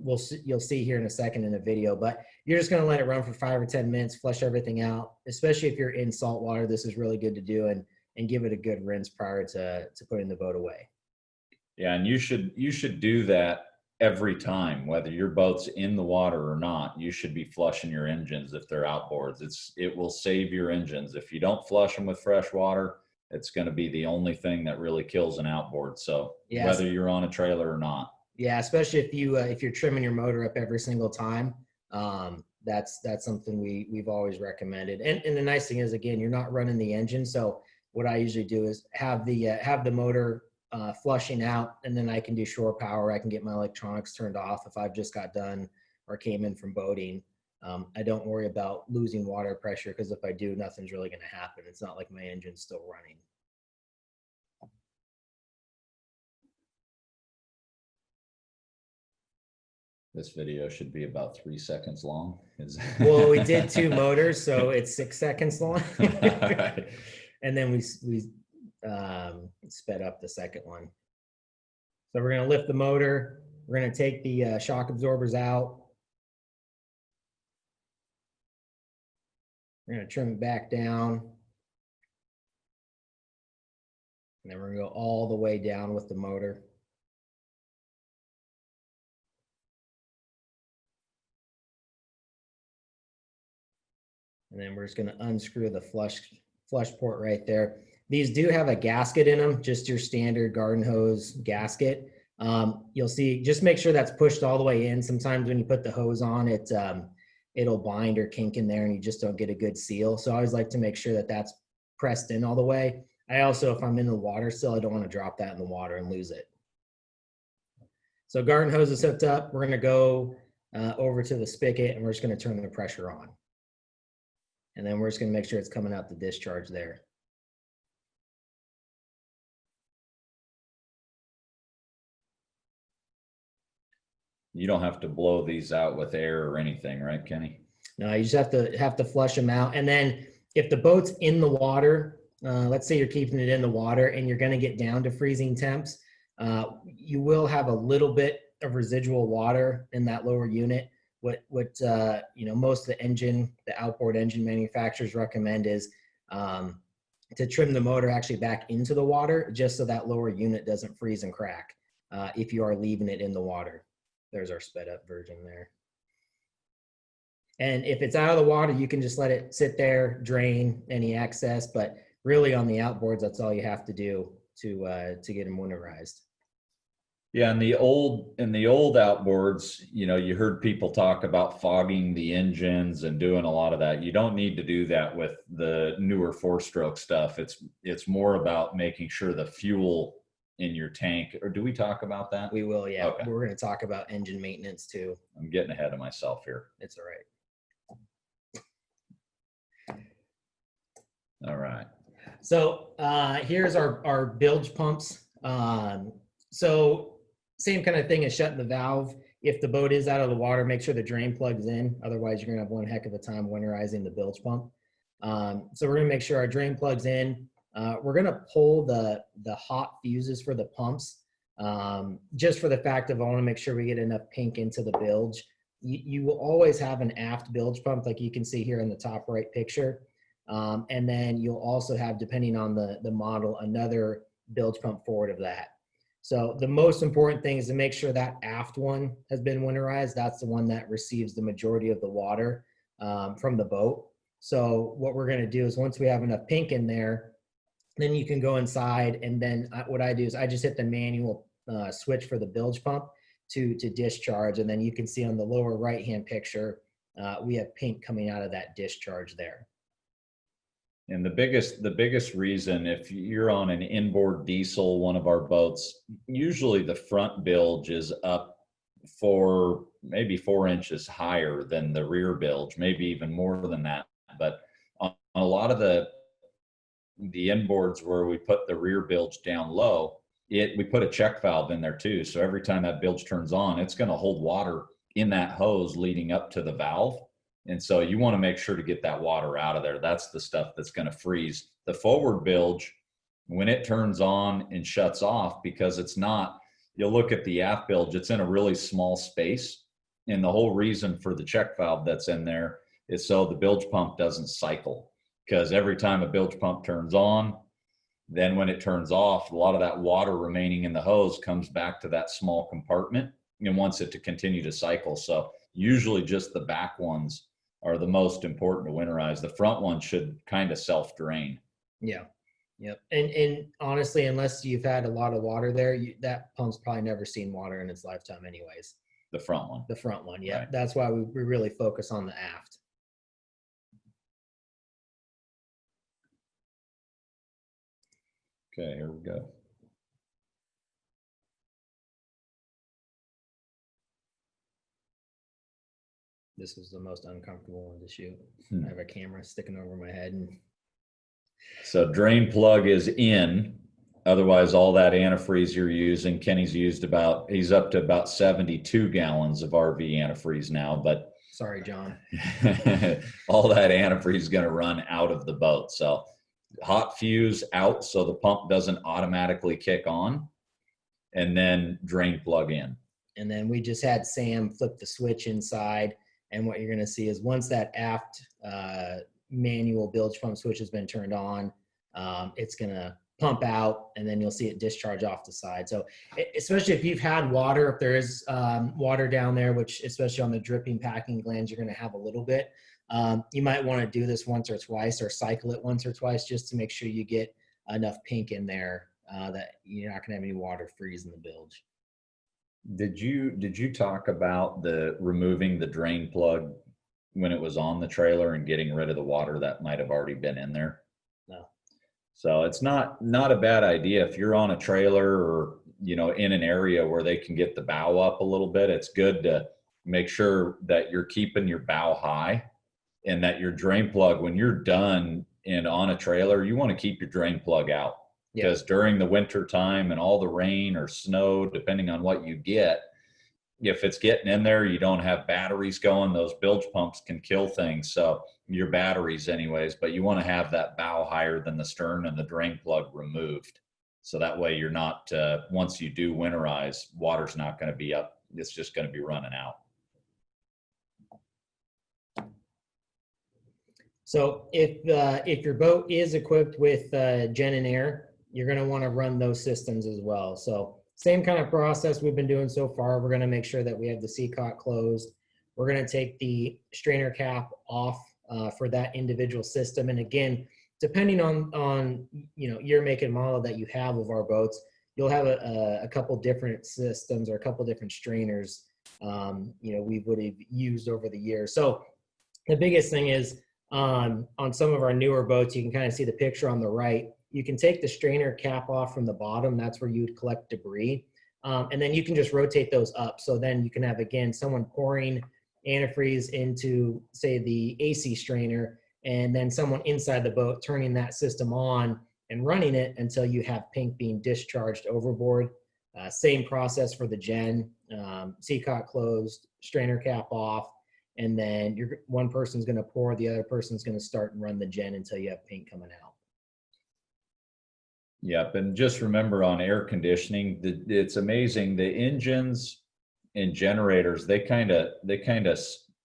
you'll see here in a second in the video, but you're just going to let it run for 5 or 10 minutes, flush everything out. Especially if you're in salt water, this is really good to do, and give it a good rinse prior to putting the boat away. Yeah, and you should do that every time, whether your boat's in the water or not. You should be flushing your engines if they're outboards. It will save your engines. If you don't flush them with fresh water, it's going to be the only thing that really kills an outboard. So yes, whether you're on a trailer or not. Yeah, especially if you're trimming your motor up every single time, that's something we've always recommended. And the nice thing is, again, you're not running the engine. So what I usually do is have the motor flushing out, and then I can do shore power. I can get my electronics turned off if I've just got done or came in from boating. I don't worry about losing water pressure, because if I do, nothing's really going to happen. It's not like my engine's still running. This video should be about 3 seconds long. Well, we did 2 motors, so it's 6 seconds long. Right. And then we sped up the second one. So we're going to lift the motor. We're going to take the shock absorbers out. We're going to trim it back down. And then we're going to go all the way down with the motor. And then we're just going to unscrew the flush port right there. These do have a gasket in them, just your standard garden hose gasket. You'll see, just make sure that's pushed all the way in. Sometimes when you put the hose on, it'll bind or kink in there and you just don't get a good seal. So I always like to make sure that that's pressed in all the way. I also, if I'm in the water still, I don't want to drop that in the water and lose it. So garden hose is hooked up. We're going to go over to the spigot, and we're just going to turn the pressure on. And then we're just going to make sure it's coming out the discharge there. You don't have to blow these out with air or anything, right, Kenny? No, you just have to flush them out. And then if the boat's in the water, let's say you're keeping it in the water and you're going to get down to freezing temps, you will have a little bit of residual water in that lower unit. What most of the outboard engine manufacturers recommend is to trim the motor actually back into the water, just so that lower unit doesn't freeze and crack if you are leaving it in the water. There's our sped up version there. And if it's out of the water, you can just let it sit there, drain any excess. But really on the outboards, that's all you have to do to get them winterized. Yeah, in the old outboards, you heard people talk about fogging the engines and doing a lot of that. You don't need to do that with the newer 4-stroke stuff. It's more about making sure the fuel in your tank. Or do we talk about that? We will, yeah. Okay. We're going to talk about engine maintenance too. I'm getting ahead of myself here. It's all right. All right. So here's our bilge pumps. So same kind of thing as shutting the valve. if the boat is out of the water, make sure the drain plug's in. Otherwise, you're going to have one heck of a time winterizing the bilge pump. So we're going to make sure our drain plug's in. We're going to pull the hot fuses for the pumps, just for the fact of I want to make sure we get enough pink into the bilge. You will always have an aft bilge pump, like you can see here in the top right picture. And then you'll also have, depending on the model, another bilge pump forward of that. So the most important thing is to make sure that aft one has been winterized. That's the one that receives the majority of the water from the boat. So what we're going to do is once we have enough pink in there, then you can go inside, and then what I do is I just hit the manual switch for the bilge pump to discharge, and then you can see on the lower right hand picture we have pink coming out of that discharge there. And the biggest reason, if you're on an inboard diesel, one of our boats, usually the front bilge is up maybe 4 inches higher than the rear bilge, maybe even more than that. But on a lot of the inboards where we put the rear bilge down low, we put a check valve in there too. So every time that bilge turns on, it's going to hold water in that hose leading up to the valve. And so you want to make sure to get that water out of there. That's the stuff that's going to freeze. The forward bilge, when it turns on and shuts off, because it's not, you'll look at the aft bilge, it's in a really small space. And the whole reason for the check valve that's in there is so the bilge pump doesn't cycle. Because every time a bilge pump turns on, then when it turns off, a lot of that water remaining in the hose comes back to that small compartment and wants it to continue to cycle. So usually just the back ones are the most important to winterize. The front one should kind of self-drain. Yeah. Yep. And honestly, unless you've had a lot of water there, that pump's probably never seen water in its lifetime anyways. The front one. The front one, yeah. Right. That's why we really focus on the aft. Okay, here we go. This was the most uncomfortable one to shoot. I have a camera sticking over my head. So drain plug is in. Otherwise, all that antifreeze you're using, Kenny's he's up to about 72 gallons of RV antifreeze now, but sorry, John. all that antifreeze is going to run out of the boat. So hot fuse out so the pump doesn't automatically kick on, and then drain plug in. And then we just had Sam flip the switch inside. And what you're going to see is once that aft manual bilge pump switch has been turned on, it's going to pump out, and then you'll see it discharge off the side. So especially if you've had water, if there is water down there, which especially on the dripping packing glands, you're going to have a little bit. You might want to do this once or twice, or cycle it once or twice, just to make sure you get enough pink in there that you're not going to have any water freeze in the bilge. Did you talk about removing the drain plug when it was on the trailer and getting rid of the water that might have already been in there? No. So it's not a bad idea if you're on a trailer or in an area where they can get the bow up a little bit. It's good to make sure that you're keeping your bow high, and that your drain plug, when you're done and on a trailer, you want to keep your drain plug out. Because during the winter time and all the rain or snow, depending on what you get, if it's getting in there, you don't have batteries going, those bilge pumps can kill things. So your batteries anyways, but you want to have that bow higher than the stern and the drain plug removed. So that way you're not, once you do winterize, water's not going to be up. It's just going to be running out. So if your boat is equipped with Gen and Air, you're going to want to run those systems as well. So same kind of process we've been doing so far. We're going to make sure that we have the seacock closed. We're going to take the strainer cap off for that individual system. And again, depending on your make and model that you have of our boats, you'll have a couple different systems or a couple different strainers we would have used over the years. So the biggest thing is on some of our newer boats, you can kind of see the picture on the right. You can take the strainer cap off from the bottom. That's where you would collect debris. And then you can just rotate those up. So then you can have, again, someone pouring antifreeze into, say, the AC strainer, and then someone inside the boat turning that system on and running it until you have pink being discharged overboard. Same process for the Gen. seacock closed, strainer cap off, and then one person's going to pour, the other person's going to start and run the gen until you have paint coming out. Yep, and just remember on air conditioning, it's amazing. The engines and generators, they kind of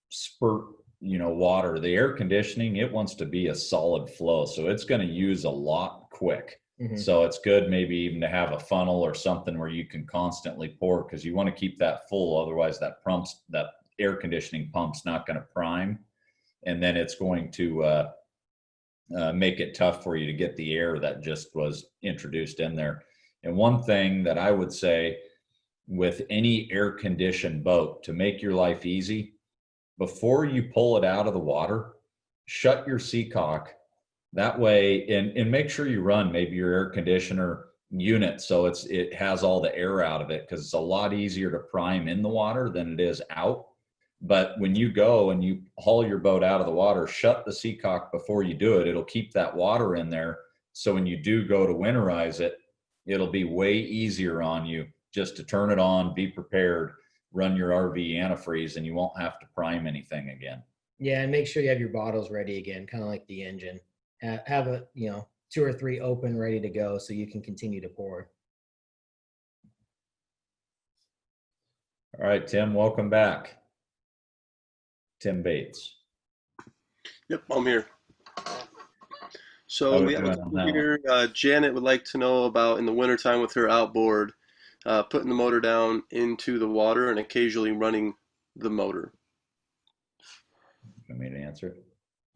spurt, water. The air conditioning, it wants to be a solid flow, so it's going to use a lot quick. So it's good maybe even to have a funnel or something where you can constantly pour, because you want to keep that full. Otherwise, that air conditioning pump's not going to prime, and then it's going to make it tough for you to get the air that just was introduced in there. And one thing that I would say with any air conditioned boat, to make your life easy, before you pull it out of the water, shut your seacock. That way, and make sure you run maybe your air conditioner unit so it has all the air out of it, because it's a lot easier to prime in the water than it is out. But when you go and you haul your boat out of the water, shut the seacock before you do it. It'll keep that water in there. So when you do go to winterize it, it'll be way easier on you just to turn it on, be prepared, run your RV antifreeze, and you won't have to prime anything again. Yeah, and make sure you have your bottles ready again, kind of like the engine. Have a 2 or 3 open, ready to go, so you can continue to pour. All right, Tim, welcome back. Tim Bates. Yep, I'm here. So we have here, Janet would like to know about, in the wintertime with her outboard, putting the motor down into the water and occasionally running the motor. You want me to answer it?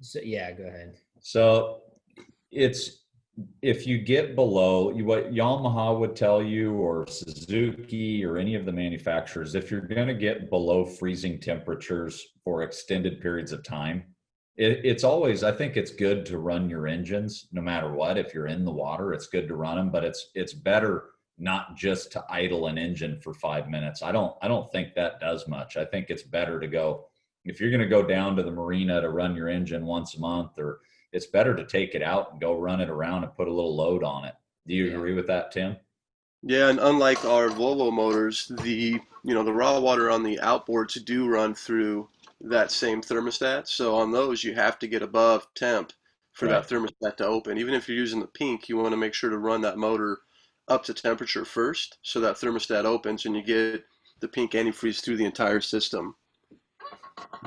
So, yeah, go ahead. So if you get below, what Yamaha would tell you, or Suzuki, or any of the manufacturers, if you're going to get below freezing temperatures for extended periods of time, it's always, I think it's good to run your engines no matter what. If you're in the water, it's good to run them, but it's better not just to idle an engine for 5 minutes. I don't think that does much. I think it's better to go, if you're going to go down to the marina to run your engine once a month, or it's better to take it out and go run it around and put a little load on it. Do you agree with that, Tim? Yeah, and unlike our Volvo motors, the raw water on the outboards do run through that same thermostat. So on those, you have to get above temp for that thermostat to open. Even if you're using the pink, you want to make sure to run that motor up to temperature first, so that thermostat opens and you get the pink antifreeze through the entire system.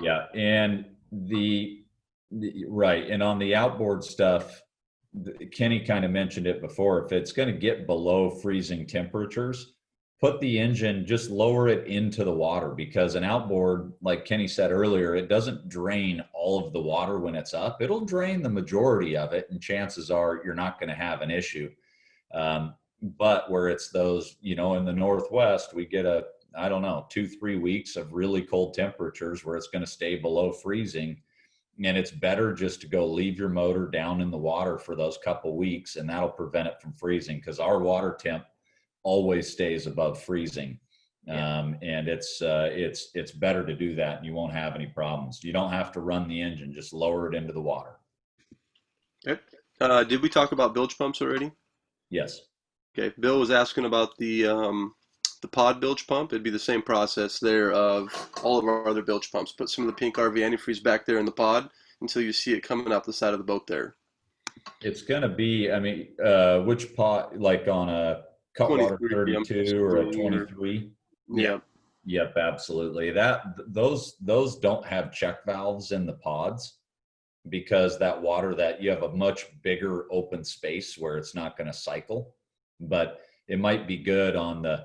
Yeah, and right, and on the outboard stuff, Kenny kind of mentioned it before. If it's going to get below freezing temperatures, put the engine, just lower it into the water, because an outboard, like Kenny said earlier, it doesn't drain all of the water when it's up. It'll drain the majority of it, and chances are you're not going to have an issue. But where it's those, in the Northwest, we get 2-3 weeks of really cold temperatures where it's going to stay below freezing. And it's better just to go leave your motor down in the water for those couple weeks, and that'll prevent it from freezing, because our water temp always stays above freezing. And it's better to do that, and you won't have any problems. You don't have to run the engine, just lower it into the water. Okay. Did we talk about bilge pumps already? Yes. Okay. Bill was asking about the pod bilge pump. It'd be the same process there of all of our other bilge pumps. Put some of the pink RV antifreeze back there in the pod until you see it coming out the side of the boat there. It's going to be, which pod, like on a Cutwater 32 or a 23? Yeah. Yep, absolutely. Those don't have check valves in the pods, because that water, that you have a much bigger open space where it's not going to cycle. But it might be good on the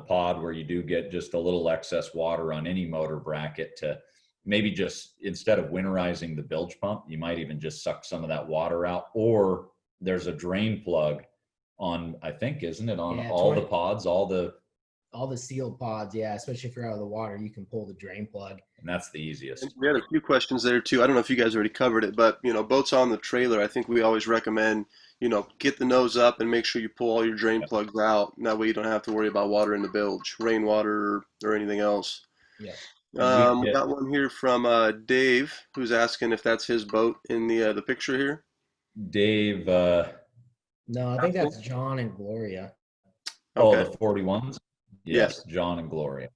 pod where you do get just a little excess water on any motor bracket, to maybe just, instead of winterizing the bilge pump, you might even just suck some of that water out. Or there's a drain plug on, I think, isn't it, on all the pods, all the sealed pods, yeah, especially if you're out of the water, you can pull the drain plug. And that's the easiest. And we had a few questions there too. I don't know if you guys already covered it, but boats on the trailer, I think we always recommend, get the nose up and make sure you pull all your drain plugs out. And that way you don't have to worry about water in the bilge, rainwater or anything else. Yeah. We got one here from Dave, who's asking if that's his boat in the picture here. Dave. No, I think that's John and Gloria. Okay. Oh, the 41s? Yes, John and Gloria.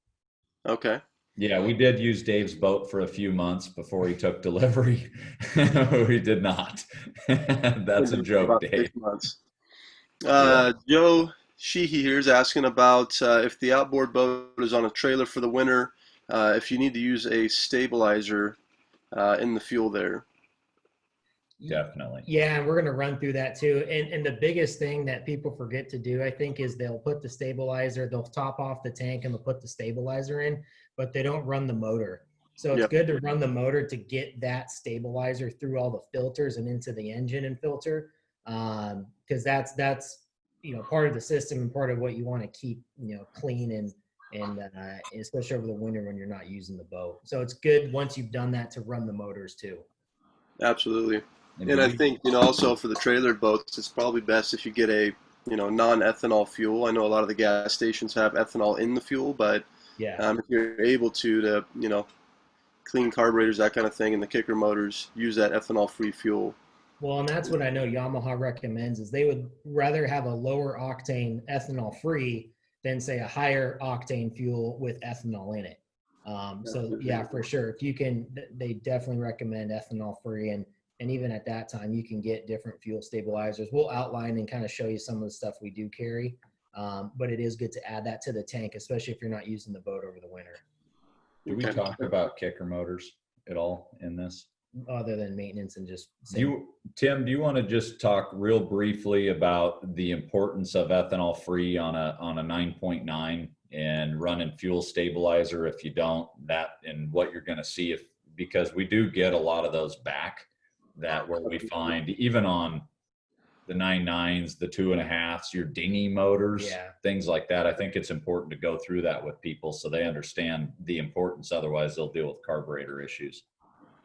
Okay. Yeah, we did use Dave's boat for a few months before he took delivery. We did not. That's a For joke, about Dave. 6 months. Yeah. Joe Sheehy here is asking about if the outboard boat is on a trailer for the winter, if you need to use a stabilizer in the fuel there. Definitely. Yeah, and we're going to run through that too. And the biggest thing that people forget to do, I think, is they'll put the stabilizer, they'll top off the tank and they'll put the stabilizer in, but they don't run the motor. So it's good to run the motor to get that stabilizer through all the filters and into the engine and filter, because that's part of the system and part of what you want to keep clean and especially over the winter when you're not using the boat. So it's good once you've done that to run the motors too. Absolutely. And I think, also for the trailered boats, it's probably best if you get a, non-ethanol fuel. I know a lot of the gas stations have ethanol in the fuel, but if you're able to clean carburetors, that kind of thing, and the kicker motors, use that ethanol-free fuel. Well, and that's what I know Yamaha recommends is they would rather have a lower octane ethanol-free than, say, a higher octane fuel with ethanol in it. So yeah, for sure. If you can, they definitely recommend ethanol-free, and even at that time, you can get different fuel stabilizers. We'll outline and kind of show you some of the stuff we do carry, but it is good to add that to the tank, especially if you're not using the boat over the winter. Do we talk about kicker motors at all in this? Other than maintenance and just Tim, do you want to just talk real briefly about the importance of ethanol free on a 9.9 and running fuel stabilizer if you don't, that and what you're going to see because we do get a lot of those back that where we find even on the 9.9s, the 2.5s, your dinghy motors, things like that. I think it's important to go through that with people so they understand the importance. Otherwise, they'll deal with carburetor issues.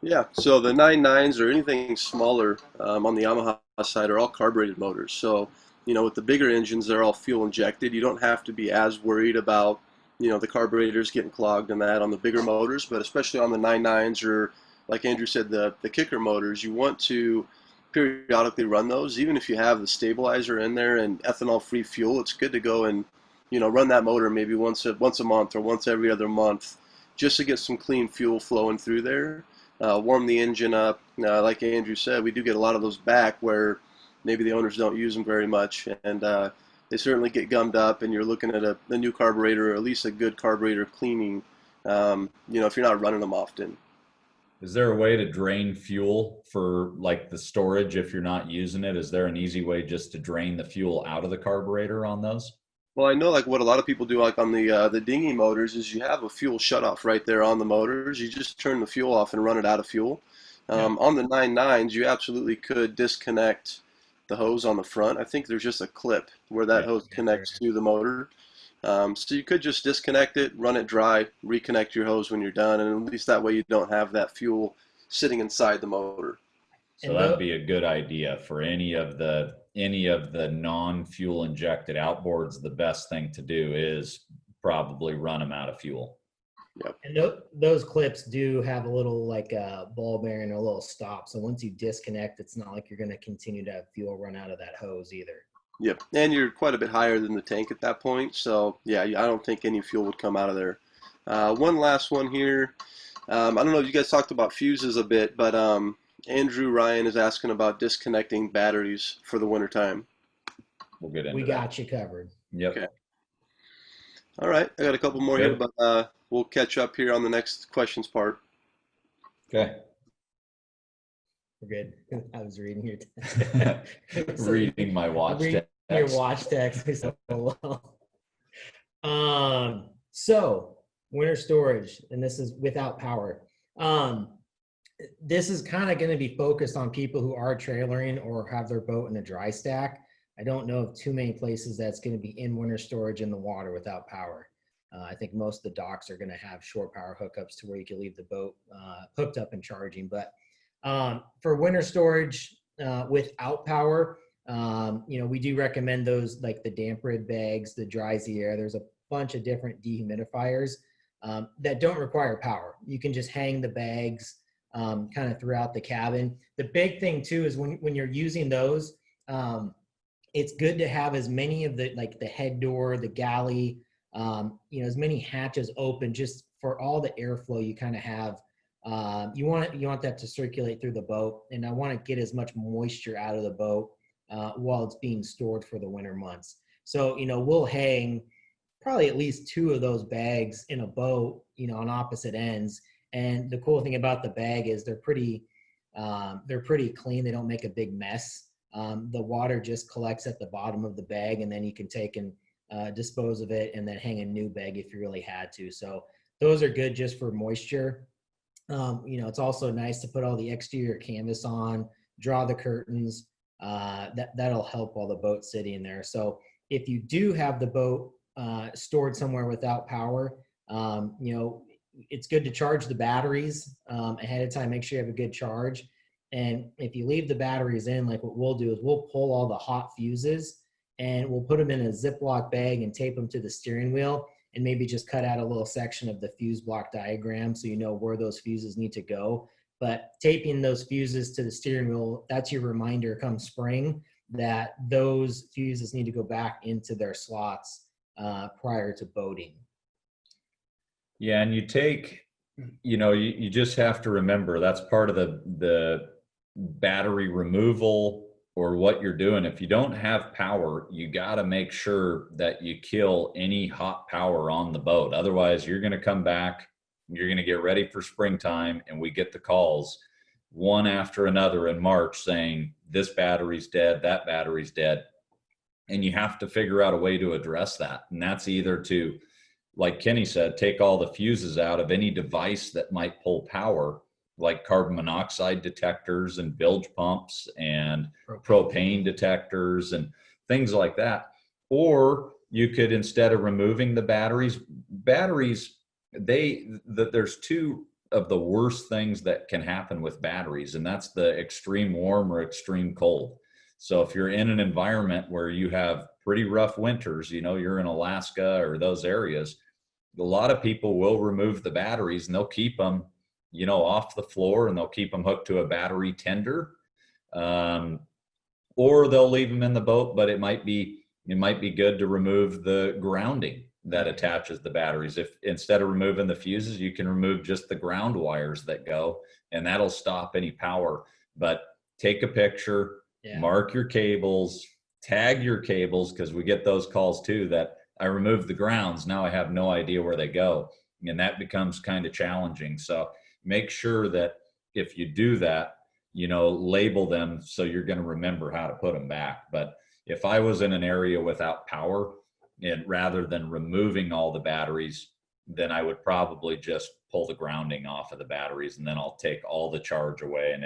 Yeah, so the 9.9s or anything smaller on the Yamaha side are all carbureted motors. So, with the bigger engines, they're all fuel injected. You don't have to be as worried about, the carburetors getting clogged and that on the bigger motors, but especially on the 9.9s or, like Andrew said, the kicker motors, you want to periodically run those. Even if you have the stabilizer in there and ethanol-free fuel, it's good to go and, run that motor maybe once a month or once every other month just to get some clean fuel flowing through there. Warm the engine up. Like Andrew said, we do get a lot of those back where maybe the owners don't use them very much, and they certainly get gummed up, and you're looking at a new carburetor or at least a good carburetor cleaning, if you're not running them often. Is there a way to drain fuel for like the storage if you're not using it? Is there an easy way just to drain the fuel out of the carburetor on those? Well, I know like what a lot of people do like on the dinghy motors is you have a fuel shutoff right there on the motors. You just turn the fuel off and run it out of fuel. On the 9.9s, you absolutely could disconnect the hose on the front. I think there's just a clip where that hose connects to the motor. So you could just disconnect it, run it dry, reconnect your hose when you're done, and at least that way you don't have that fuel sitting inside the motor. So that'd be a good idea for any of the non-fuel injected outboards. The best thing to do is probably run them out of fuel. Yep. And those clips do have a little like a ball bearing, a little stop. So once you disconnect, it's not like you're going to continue to have fuel run out of that hose either. Yep, and you're quite a bit higher than the tank at that point. So yeah, I don't think any fuel would come out of there. One last one here. I don't know if you guys talked about fuses a bit, but Andrew Ryan is asking about disconnecting batteries for the wintertime. We'll get into We got you covered. Yep. Okay. All right. I got a couple more here, but we'll catch up here on the next questions part. Okay. We're good. I was reading your text. Reading my watch text. Your watch text. So winter storage, and this is without power. This is kind of going to be focused on people who are trailering or have their boat in a dry stack. I don't know of too many places that's going to be in winter storage in the water without power. I think most of the docks are going to have shore power hookups to where you can leave the boat hooked up and charging. But for winter storage without power, we do recommend those like the damp rid bags, the dry air. There's a bunch of different dehumidifiers that don't require power. You can just hang the bags kind of throughout the cabin. The big thing too is when you're using those, it's good to have as many of the like the head door, the galley, you know, as many hatches open just for all the airflow you kind of have. You want that to circulate through the boat, and I want to get as much moisture out of the boat while it's being stored for the winter months. So, you know, we'll hang probably at least 2 of those bags in a boat, you know, on opposite ends. And the cool thing about the bag is they're pretty clean. They don't make a big mess. The water just collects at the bottom of the bag, and then you can take and dispose of it and then hang a new bag if you really had to. So those are good just for moisture. You know, it's also nice to put all the exterior canvas on, draw the curtains. That'll help while the boat's sitting there. So if you do have the boat stored somewhere without power, you know, it's good to charge the batteries ahead of time. Make sure you have a good charge. And if you leave the batteries in, like what we'll do is we'll pull all the hot fuses and we'll put them in a Ziploc bag and tape them to the steering wheel, and maybe just cut out a little section of the fuse block diagram so you know where those fuses need to go. But taping those fuses to the steering wheel, that's your reminder come spring that those fuses need to go back into their slots prior to boating. Yeah, and you take, you know, you just have to remember that's part of the battery removal or what you're doing. If you don't have power, you got to make sure that you kill any hot power on the boat. Otherwise, you're going to come back, you're going to get ready for springtime, and we get the calls one after another in March saying this battery's dead, that battery's dead. And you have to figure out a way to address that. And that's either to, like Kenny said, take all the fuses out of any device that might pull power, like carbon monoxide detectors and bilge pumps and propane detectors and things like that. Or you could, instead of removing the batteries, there's 2 of the worst things that can happen with batteries, and that's the extreme warm or extreme cold. So if you're in an environment where you have pretty rough winters, you know, you're in Alaska or those areas, a lot of people will remove the batteries and they'll keep them, you know, off the floor, and they'll keep them hooked to a battery tender, or they'll leave them in the boat. But it might be good to remove the grounding that attaches the batteries. If instead of removing the fuses, you can remove just the ground wires that go, and that'll stop any power. But take a picture, mark your cables, tag your cables, because we get those calls too that I removed the grounds, now I have no idea where they go, and that becomes kind of challenging. So make sure that if you do that, you know, label them so you're going to remember how to put them back. But if I was in an area without power, and rather than removing all the batteries, then I would probably just pull the grounding off of the batteries, and then I'll take all the charge away and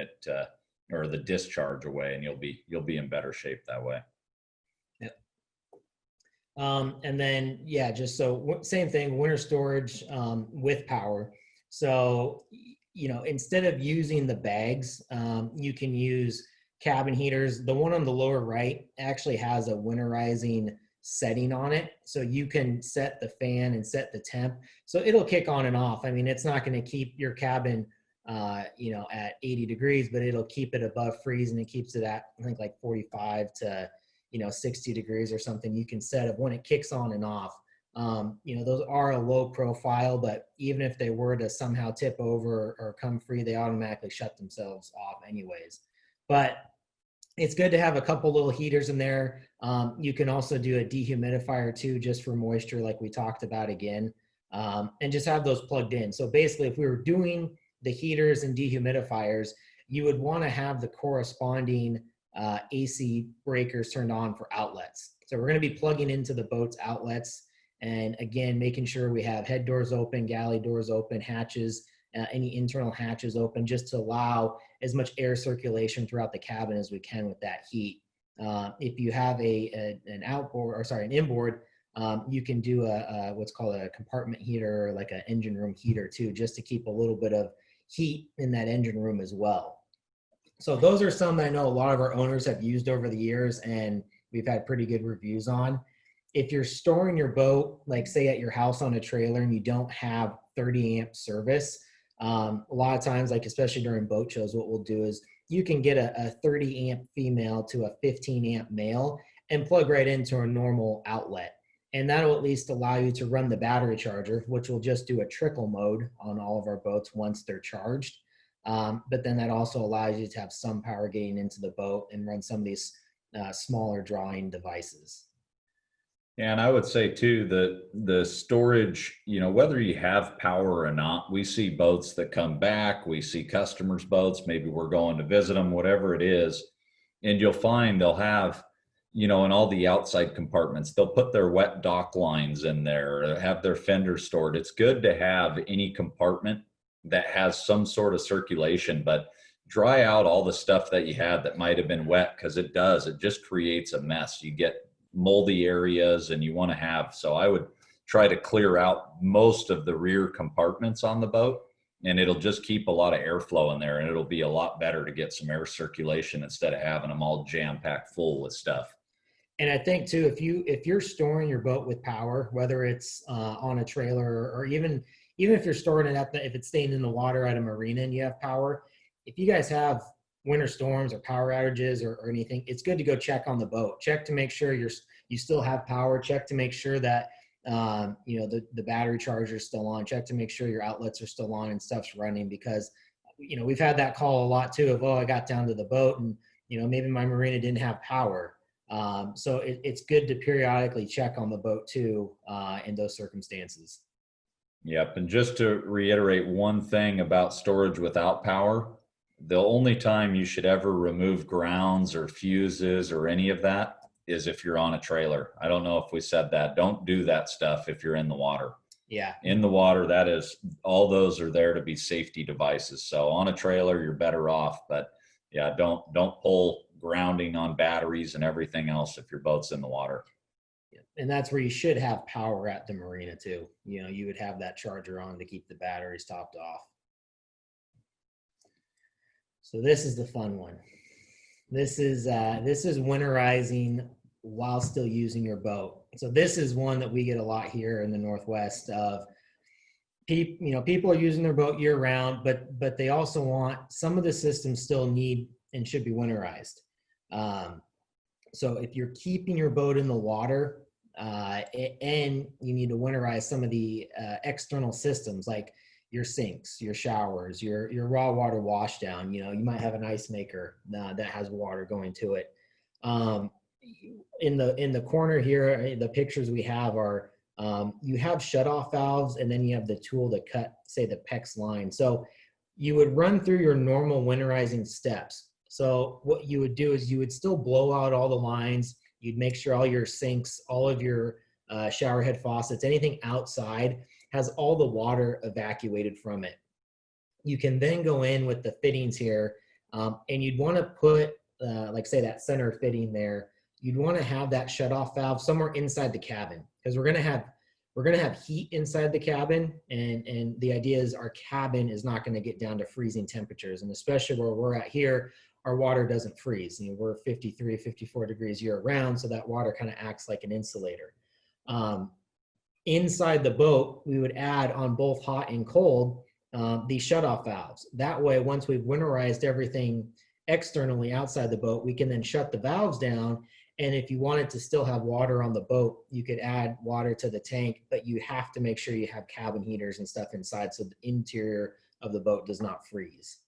or the discharge away, and you'll be in better shape that way. Yep. And then, yeah, just so same thing, winter storage with power. So, you know, instead of using the bags, you can use cabin heaters. The one on the lower right actually has a winterizing setting on it. So you can set the fan and set the temp. So it'll kick on and off. I mean, it's not going to keep your cabin, you know, at 80 degrees, but it'll keep it above freeze, and it keeps it at, I think, like 45 to, you know, 60 degrees or something. You can set it when it kicks on and off. You know, those are a low profile, but even if they were to somehow tip over or come free, they automatically shut themselves off anyways. But it's good to have a couple little heaters in there. You can also do a dehumidifier too, just for moisture, like we talked about again, and just have those plugged in. So basically, if we were doing the heaters and dehumidifiers, you would want to have the corresponding AC breakers turned on for outlets. So we're going to be plugging into the boat's outlets, and again, making sure we have head doors open, galley doors open, hatches, any internal hatches open, just to allow as much air circulation throughout the cabin as we can with that heat. If you have an inboard, you can do what's called a compartment heater, or like an engine room heater too, just to keep a little bit of heat in that engine room as well. So those are some that I know a lot of our owners have used over the years, and we've had pretty good reviews on. If you're storing your boat, like say at your house on a trailer, and you don't have 30 amp service, a lot of times, like especially during boat shows, what we'll do is you can get a 30 amp female to a 15 amp male and plug right into a normal outlet. And that'll at least allow you to run the battery charger, which will just do a trickle mode on all of our boats once they're charged. But then that also allows you to have some power getting into the boat and run some of these smaller drawing devices. And I would say too that the storage, whether you have power or not, we see boats that come back, we see customers' boats, maybe we're going to visit them, whatever it is, and you'll find they'll have, in all the outside compartments, they'll put their wet dock lines in there, or have their fenders stored. It's good to have any compartment that has some sort of circulation, but dry out all the stuff that you had that might have been wet, because it just creates a mess. You get moldy areas, and you want to have, so I would try to clear out most of the rear compartments on the boat, and it'll just keep a lot of airflow in there, and it'll be a lot better to get some air circulation instead of having them all jam-packed full with stuff. And I think too, if you're storing your boat with power, whether it's on a trailer, or even if you're storing it if it's staying in the water at a marina and you have power, if you guys have winter storms or power outages or anything, it's good to go check on the boat. Check to make sure you still have power. Check to make sure that the battery charger is still on. Check to make sure your outlets are still on and stuff's running, because we've had that call a lot too of, I got down to the boat and maybe my marina didn't have power. So it's good to periodically check on the boat too in those circumstances. Yep, and just to reiterate one thing about storage without power, the only time you should ever remove grounds or fuses or any of that is if you're on a trailer. I don't know if we said that. Don't do that stuff if you're in the water. Yeah. In the water, that is, all those are there to be safety devices. So on a trailer, you're better off. But yeah, don't pull grounding on batteries and everything else if your boat's in the water. And that's where you should have power at the marina too. You would have that charger on to keep the batteries topped off. So this is the fun one. This is winterizing while still using your boat. So this is one that we get a lot here in the Northwest of people are using their boat year round, but they also want, some of the systems still need and should be winterized. So if you're keeping your boat in the water and you need to winterize some of the external systems like your sinks, your showers, your raw water washdown, you might have an ice maker that has water going to it. In the corner here, the pictures we have are, you have shutoff valves, and then you have the tool to cut, say, the PEX line. So you would run through your normal winterizing steps. So what you would do is you would still blow out all the lines. You'd make sure all your sinks, all of your shower head faucets, anything outside has all the water evacuated from it. You can then go in with the fittings here, and you'd want to put, like say that center fitting there, you'd want to have that shutoff valve somewhere inside the cabin, because we're going to have heat inside the cabin, and the idea is our cabin is not going to get down to freezing temperatures, and especially where we're at here, our water doesn't freeze. We're 53, 54 degrees year round, so that water kind of acts like an insulator. Inside the boat, we would add on both hot and cold these shutoff valves. That way, once we've winterized everything externally outside the boat, we can then shut the valves down. And if you wanted to still have water on the boat, you could add water to the tank, but you have to make sure you have cabin heaters and stuff inside so the interior of the boat does not freeze.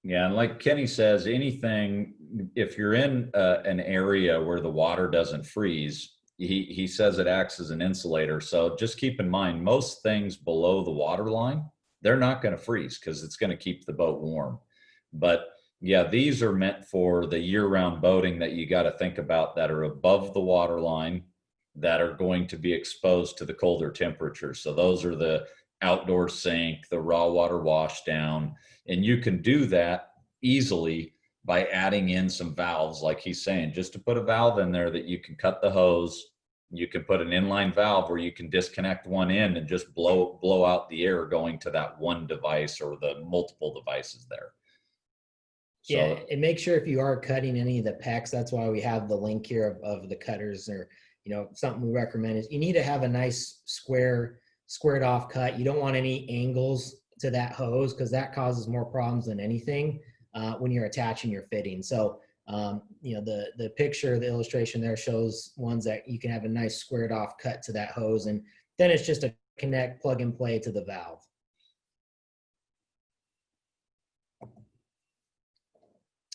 Yeah, and like Kenny says, anything, if you're in an area where the water doesn't freeze, he says it acts as an insulator. So just keep in mind, most things below the water line, they're not going to freeze because it's going to keep the boat warm. But yeah, these are meant for the year-round boating that you got to think about, that are above the water line, that are going to be exposed to the colder temperatures. So those are the outdoor sink, the raw water washdown, and you can do that easily by adding in some valves, like he's saying, just to put a valve in there that you can cut the hose. You can put an inline valve where you can disconnect one end and just blow out the air going to that one device or the multiple devices there. So, yeah, and make sure if you are cutting any of the PEX, that's why we have the link here of the cutters, or something we recommend is you need to have a nice squared off cut. You don't want any angles to that hose, because that causes more problems than anything when you're attaching your fitting. So You know, the picture, the illustration there shows ones that you can have a nice squared off cut to that hose, and then it's just a connect, plug and play to the valve.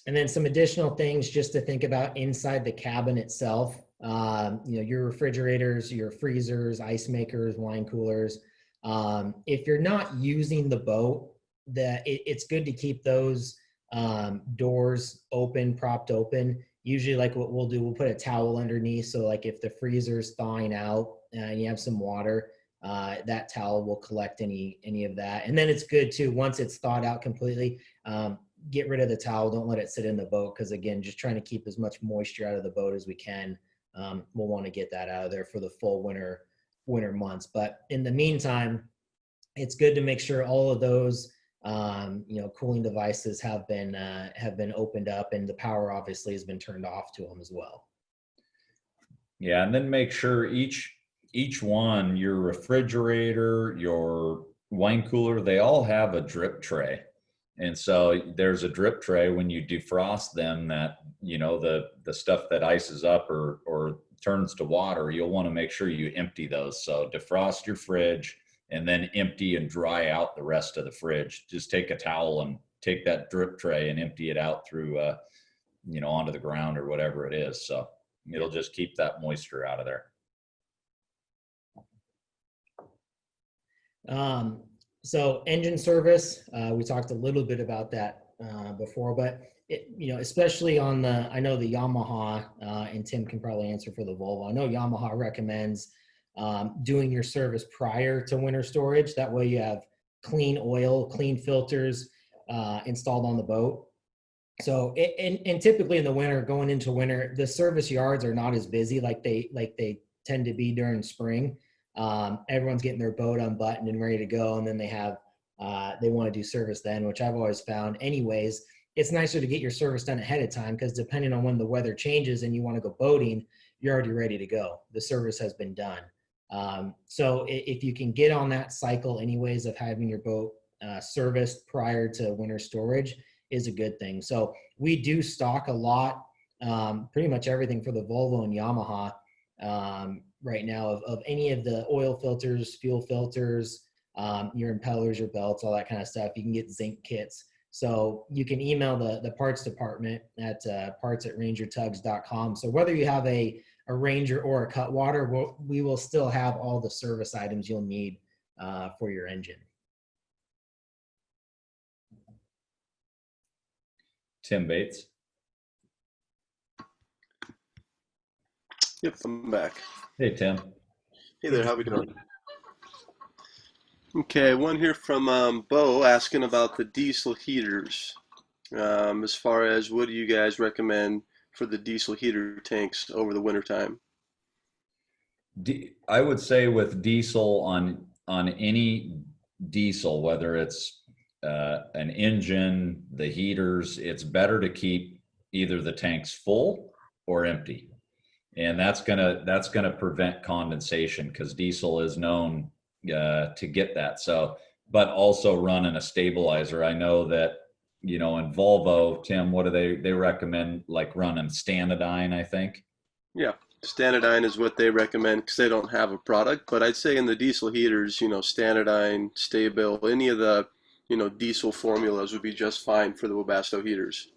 And then some additional things just to think about inside the cabin itself. You know, your refrigerators, your freezers, ice makers, wine coolers. If you're not using the boat, it's good to keep those doors open, propped open. Usually, like what we'll do, we'll put a towel underneath. So like if the freezer's thawing out and you have some water, that towel will collect any of that. And then it's good too, once it's thawed out completely, get rid of the towel. Don't let it sit in the boat, because again, just trying to keep as much moisture out of the boat as we can. We'll want to get that out of there for the full winter months. But in the meantime, it's good to make sure all of those you know, cooling devices have been opened up, and the power obviously has been turned off to them as well. Yeah, and then make sure each one, your refrigerator, your wine cooler, they all have a drip tray. And so there's a drip tray when you defrost them, that, you know, the stuff that ices up or turns to water, you'll want to make sure you empty those. So defrost your fridge and then empty and dry out the rest of the fridge. Just take a towel and take that drip tray and empty it out through, you know, onto the ground or whatever it is. So it'll just keep that moisture out of there. So engine service, we talked a little bit about that before, but you know, especially on I know the Yamaha, and Tim can probably answer for the Volvo. I know Yamaha recommends doing your service prior to winter storage. That way you have clean oil, clean filters installed on the boat. So, and typically in the winter, going into winter, the service yards are not as busy like they tend to be during spring. Everyone's getting their boat unbuttoned and ready to go, and then they want to do service then, which I've always found anyways. It's nicer to get your service done ahead of time, because depending on when the weather changes and you want to go boating, you're already ready to go. The service has been done. So if you can get on that cycle anyways of having your boat serviced prior to winter storage, is a good thing. So we do stock a lot, pretty much everything for the Volvo and Yamaha right now of any of the oil filters, fuel filters, your impellers, your belts, all that kind of stuff. You can get zinc kits. So you can email the parts department at parts@rangertugs.com. So whether you have a Ranger or a Cutwater, we will still have all the service items you'll need for your engine. Tim Bates. Yep, I'm back. Hey, Tim. Hey there, how we doing? Okay, one here from Bo asking about the diesel heaters. As far as what do you guys recommend for the diesel heater tanks over the winter time? I would say with diesel, on any diesel, whether it's an engine, the heaters, it's better to keep either the tanks full or empty. And that's gonna prevent condensation, because diesel is known to get that. So, but also running a stabilizer. I know that, you know, in Volvo, Tim, what do they recommend, like running Stanidine, I think? Yeah, Stanidine is what they recommend, because they don't have a product. But I'd say in the diesel heaters, you know, Stanidine, Stabil, any of the, you know, diesel formulas would be just fine for the Webasto heaters.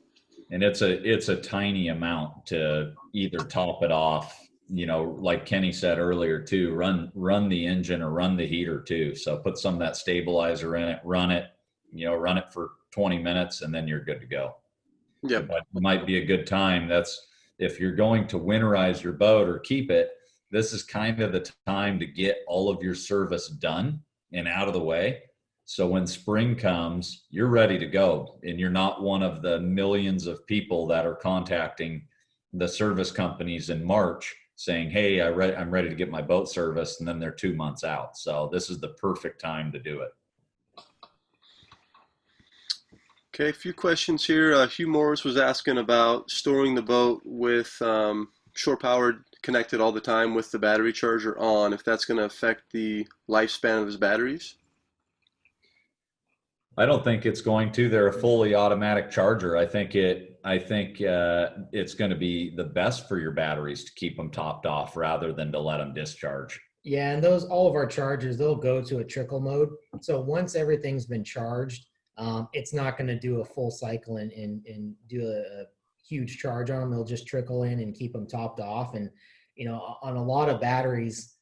And it's a tiny amount to either top it off, you know, like Kenny said earlier too, run the engine or run the heater too. So put some of that stabilizer in it, run it for 20 minutes, and then you're good to go. Yeah. But it might be a good time. That's if you're going to winterize your boat or keep it, this is kind of the time to get all of your service done and out of the way. So when spring comes, you're ready to go, and you're not one of the millions of people that are contacting the service companies in March saying, hey, I'm ready to get my boat serviced, and then they're 2 months out. So this is the perfect time to do it. Okay, a few questions here. Hugh Morris was asking about storing the boat with shore power connected all the time with the battery charger on, if that's going to affect the lifespan of his batteries. I don't think it's going to. They're a fully automatic charger. I think it's going to be the best for your batteries to keep them topped off rather than to let them discharge. Yeah, and those all of our chargers, they'll go to a trickle mode. So once everything's been charged, it's not going to do a full cycle and do a huge charge on them. They'll just trickle in and keep them topped off. And on a lot of batteries,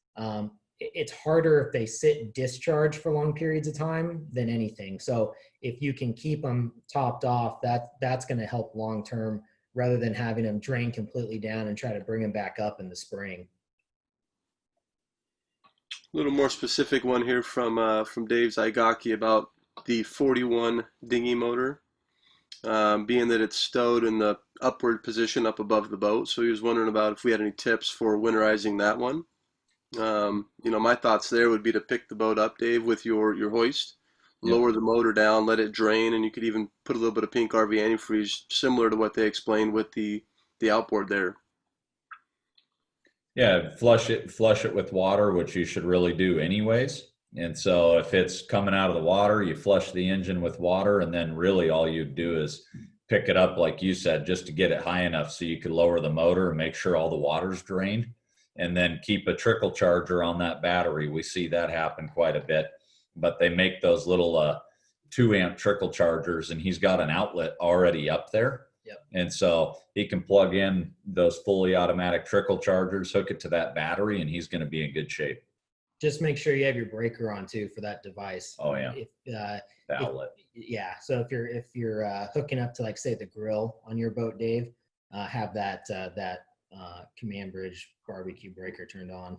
it's harder if they sit discharged for long periods of time than anything. So if you can keep them topped off, that's going to help long term rather than having them drain completely down and try to bring them back up in the spring. A little more specific one here from Dave Zygaki about the 41 dinghy motor, being that it's stowed in the upward position up above the boat. So he was wondering about if we had any tips for winterizing that one. My thoughts there would be to pick the boat up, Dave, with your hoist, lower the motor down, let it drain, and you could even put a little bit of pink RV antifreeze, similar to what they explained with the outboard there. Yeah, flush it with water, which you should really do anyways. And so if it's coming out of the water, you flush the engine with water, and then really all you do is pick it up, like you said, just to get it high enough so you could lower the motor and make sure all the water's drained, and then keep a trickle charger on that battery. We see that happen quite a bit, but they make those little 2-amp trickle chargers, and he's got an outlet already up there. Yep. And so he can plug in those fully automatic trickle chargers, hook it to that battery, and he's going to be in good shape. Just make sure you have your breaker on too for that device. Oh yeah. The outlet. Yeah. So if you're hooking up to, like, say, the grill on your boat, Dave, have that command bridge barbecue breaker turned on.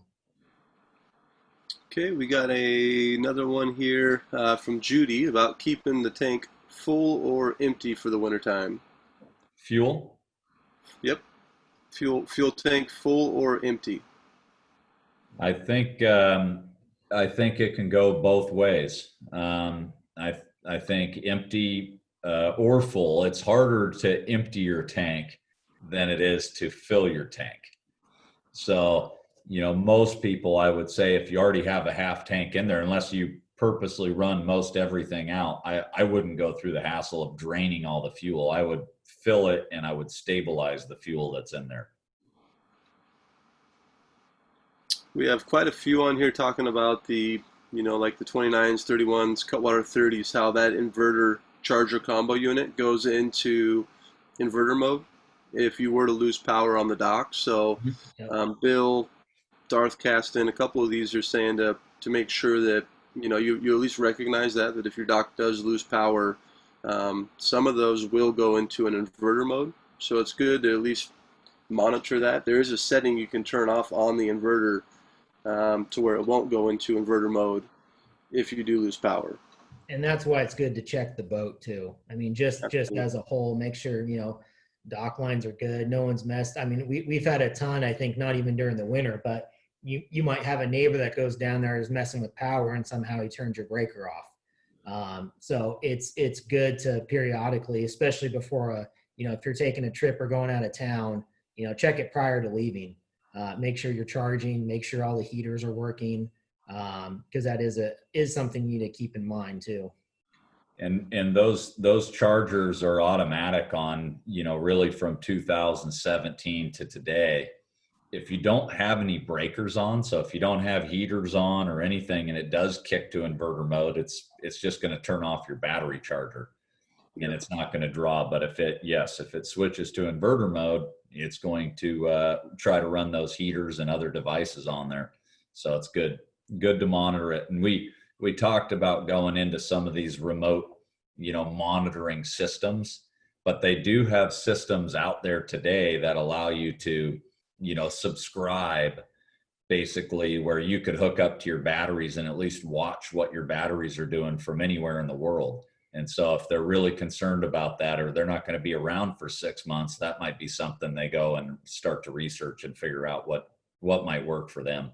Okay, we got another one here from Judy about keeping the tank full or empty for the wintertime. Fuel? Yep. Fuel tank full or empty? I think it can go both ways. I think empty or full. It's harder to empty your tank than it is to fill your tank. So, most people, I would say, if you already have a half tank in there, unless you purposely run most everything out, I wouldn't go through the hassle of draining all the fuel. I would fill it and I would stabilize the fuel that's in there. We have quite a few on here talking about the, like the 29s, 31s, Cutwater 30s, how that inverter charger combo unit goes into inverter mode if you were to lose power on the dock. So Bill, Darth Caston, a couple of these are saying to make sure that you at least recognize that if your dock does lose power, some of those will go into an inverter mode. So it's good to at least monitor that. There is a setting you can turn off on the inverter to where it won't go into inverter mode if you do lose power. And that's why it's good to check the boat too. I mean, just as a whole, make sure, dock lines are good. No one's messed. I mean, we've had a ton, I think, not even during the winter, but you might have a neighbor that goes down there is messing with power and somehow he turns your breaker off. So it's good to periodically, especially before if you're taking a trip or going out of town, check it prior to leaving. Make sure you're charging, make sure all the heaters are working, because that is something you need to keep in mind too. And those chargers are automatic on, really from 2017 to today. If you don't have any breakers on, so if you don't have heaters on or anything, and it does kick to inverter mode, it's just going to turn off your battery charger and it's not going to draw. But if it switches to inverter mode, it's going to try to run those heaters and other devices on there. So it's good to monitor it. And we talked about going into some of these remote, monitoring systems, but they do have systems out there today that allow you to, subscribe, basically, where you could hook up to your batteries and at least watch what your batteries are doing from anywhere in the world. And so if they're really concerned about that, or they're not going to be around for 6 months, that might be something they go and start to research and figure out what might work for them.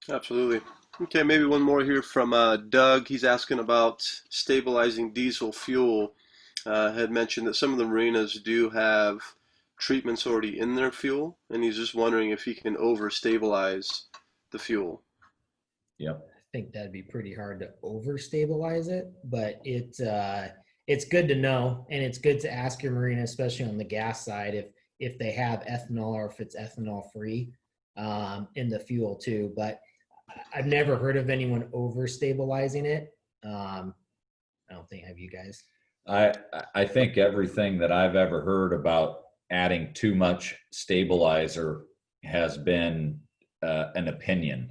Absolutely. Okay, maybe one more here from Doug. He's asking about stabilizing diesel fuel. Had mentioned that some of the marinas do have treatments already in their fuel, and he's just wondering if he can over stabilize the fuel. Yep. think that'd be pretty hard to overstabilize it, but it's good to know, and it's good to ask your marina, especially on the gas side, if they have ethanol or if it's ethanol free in the fuel too. But I've never heard of anyone overstabilizing it. I don't think, have you guys? I think everything that I've ever heard about adding too much stabilizer has been an opinion.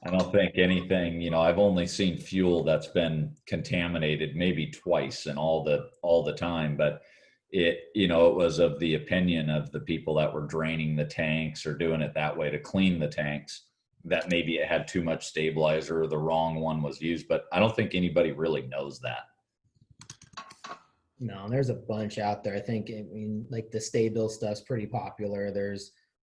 I don't think anything, you know, I've only seen fuel that's been contaminated maybe twice in all the time, but it, you know, it was of the opinion of the people that were draining the tanks or doing it that way to clean the tanks, that maybe it had too much stabilizer or the wrong one was used. But I don't think anybody really knows that. No, there's a bunch out there. I think, I mean, like the Stay-Bill stuff's pretty popular.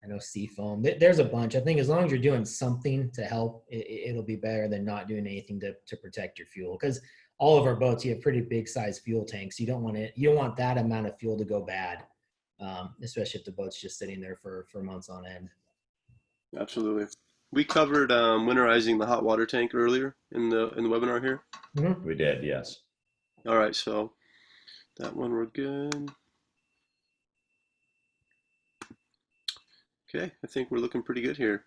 I know Seafoam. There's a bunch. I think as long as you're doing something to help, it'll be better than not doing anything to protect your fuel. Because all of our boats, you have pretty big size fuel tanks. You don't want that amount of fuel to go bad, especially if the boat's just sitting there for months on end. Absolutely. We covered winterizing the hot water tank earlier in the webinar here. Mm-hmm. We did, yes. All right, so that one we're good. Okay, I think we're looking pretty good here.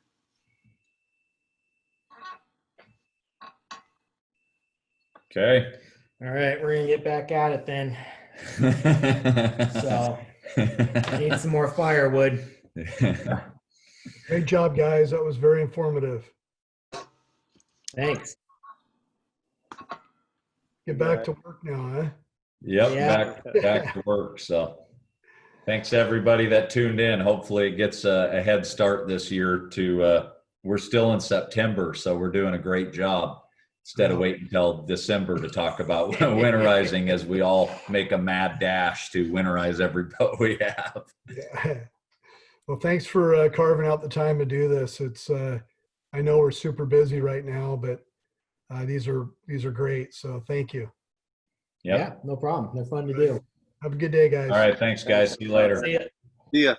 Okay. All right, we're gonna get back at it then. So I need some more firewood. Great job, guys. That was very informative. Thanks. Get back to work now, huh? Yep, Yeah. back to work. So thanks to everybody that tuned in. Hopefully it gets a head start this year to, we're still in September, so we're doing a great job instead of waiting until December to talk about winterizing as we all make a mad dash to winterize every boat we have. Yeah. Well, thanks for carving out the time to do this. It's, I know we're super busy right now, but these are great. So thank you. Yep. Yeah, no problem. They're fun to do. Have a good day, guys. All right. Thanks, guys. See you later. See ya. See ya.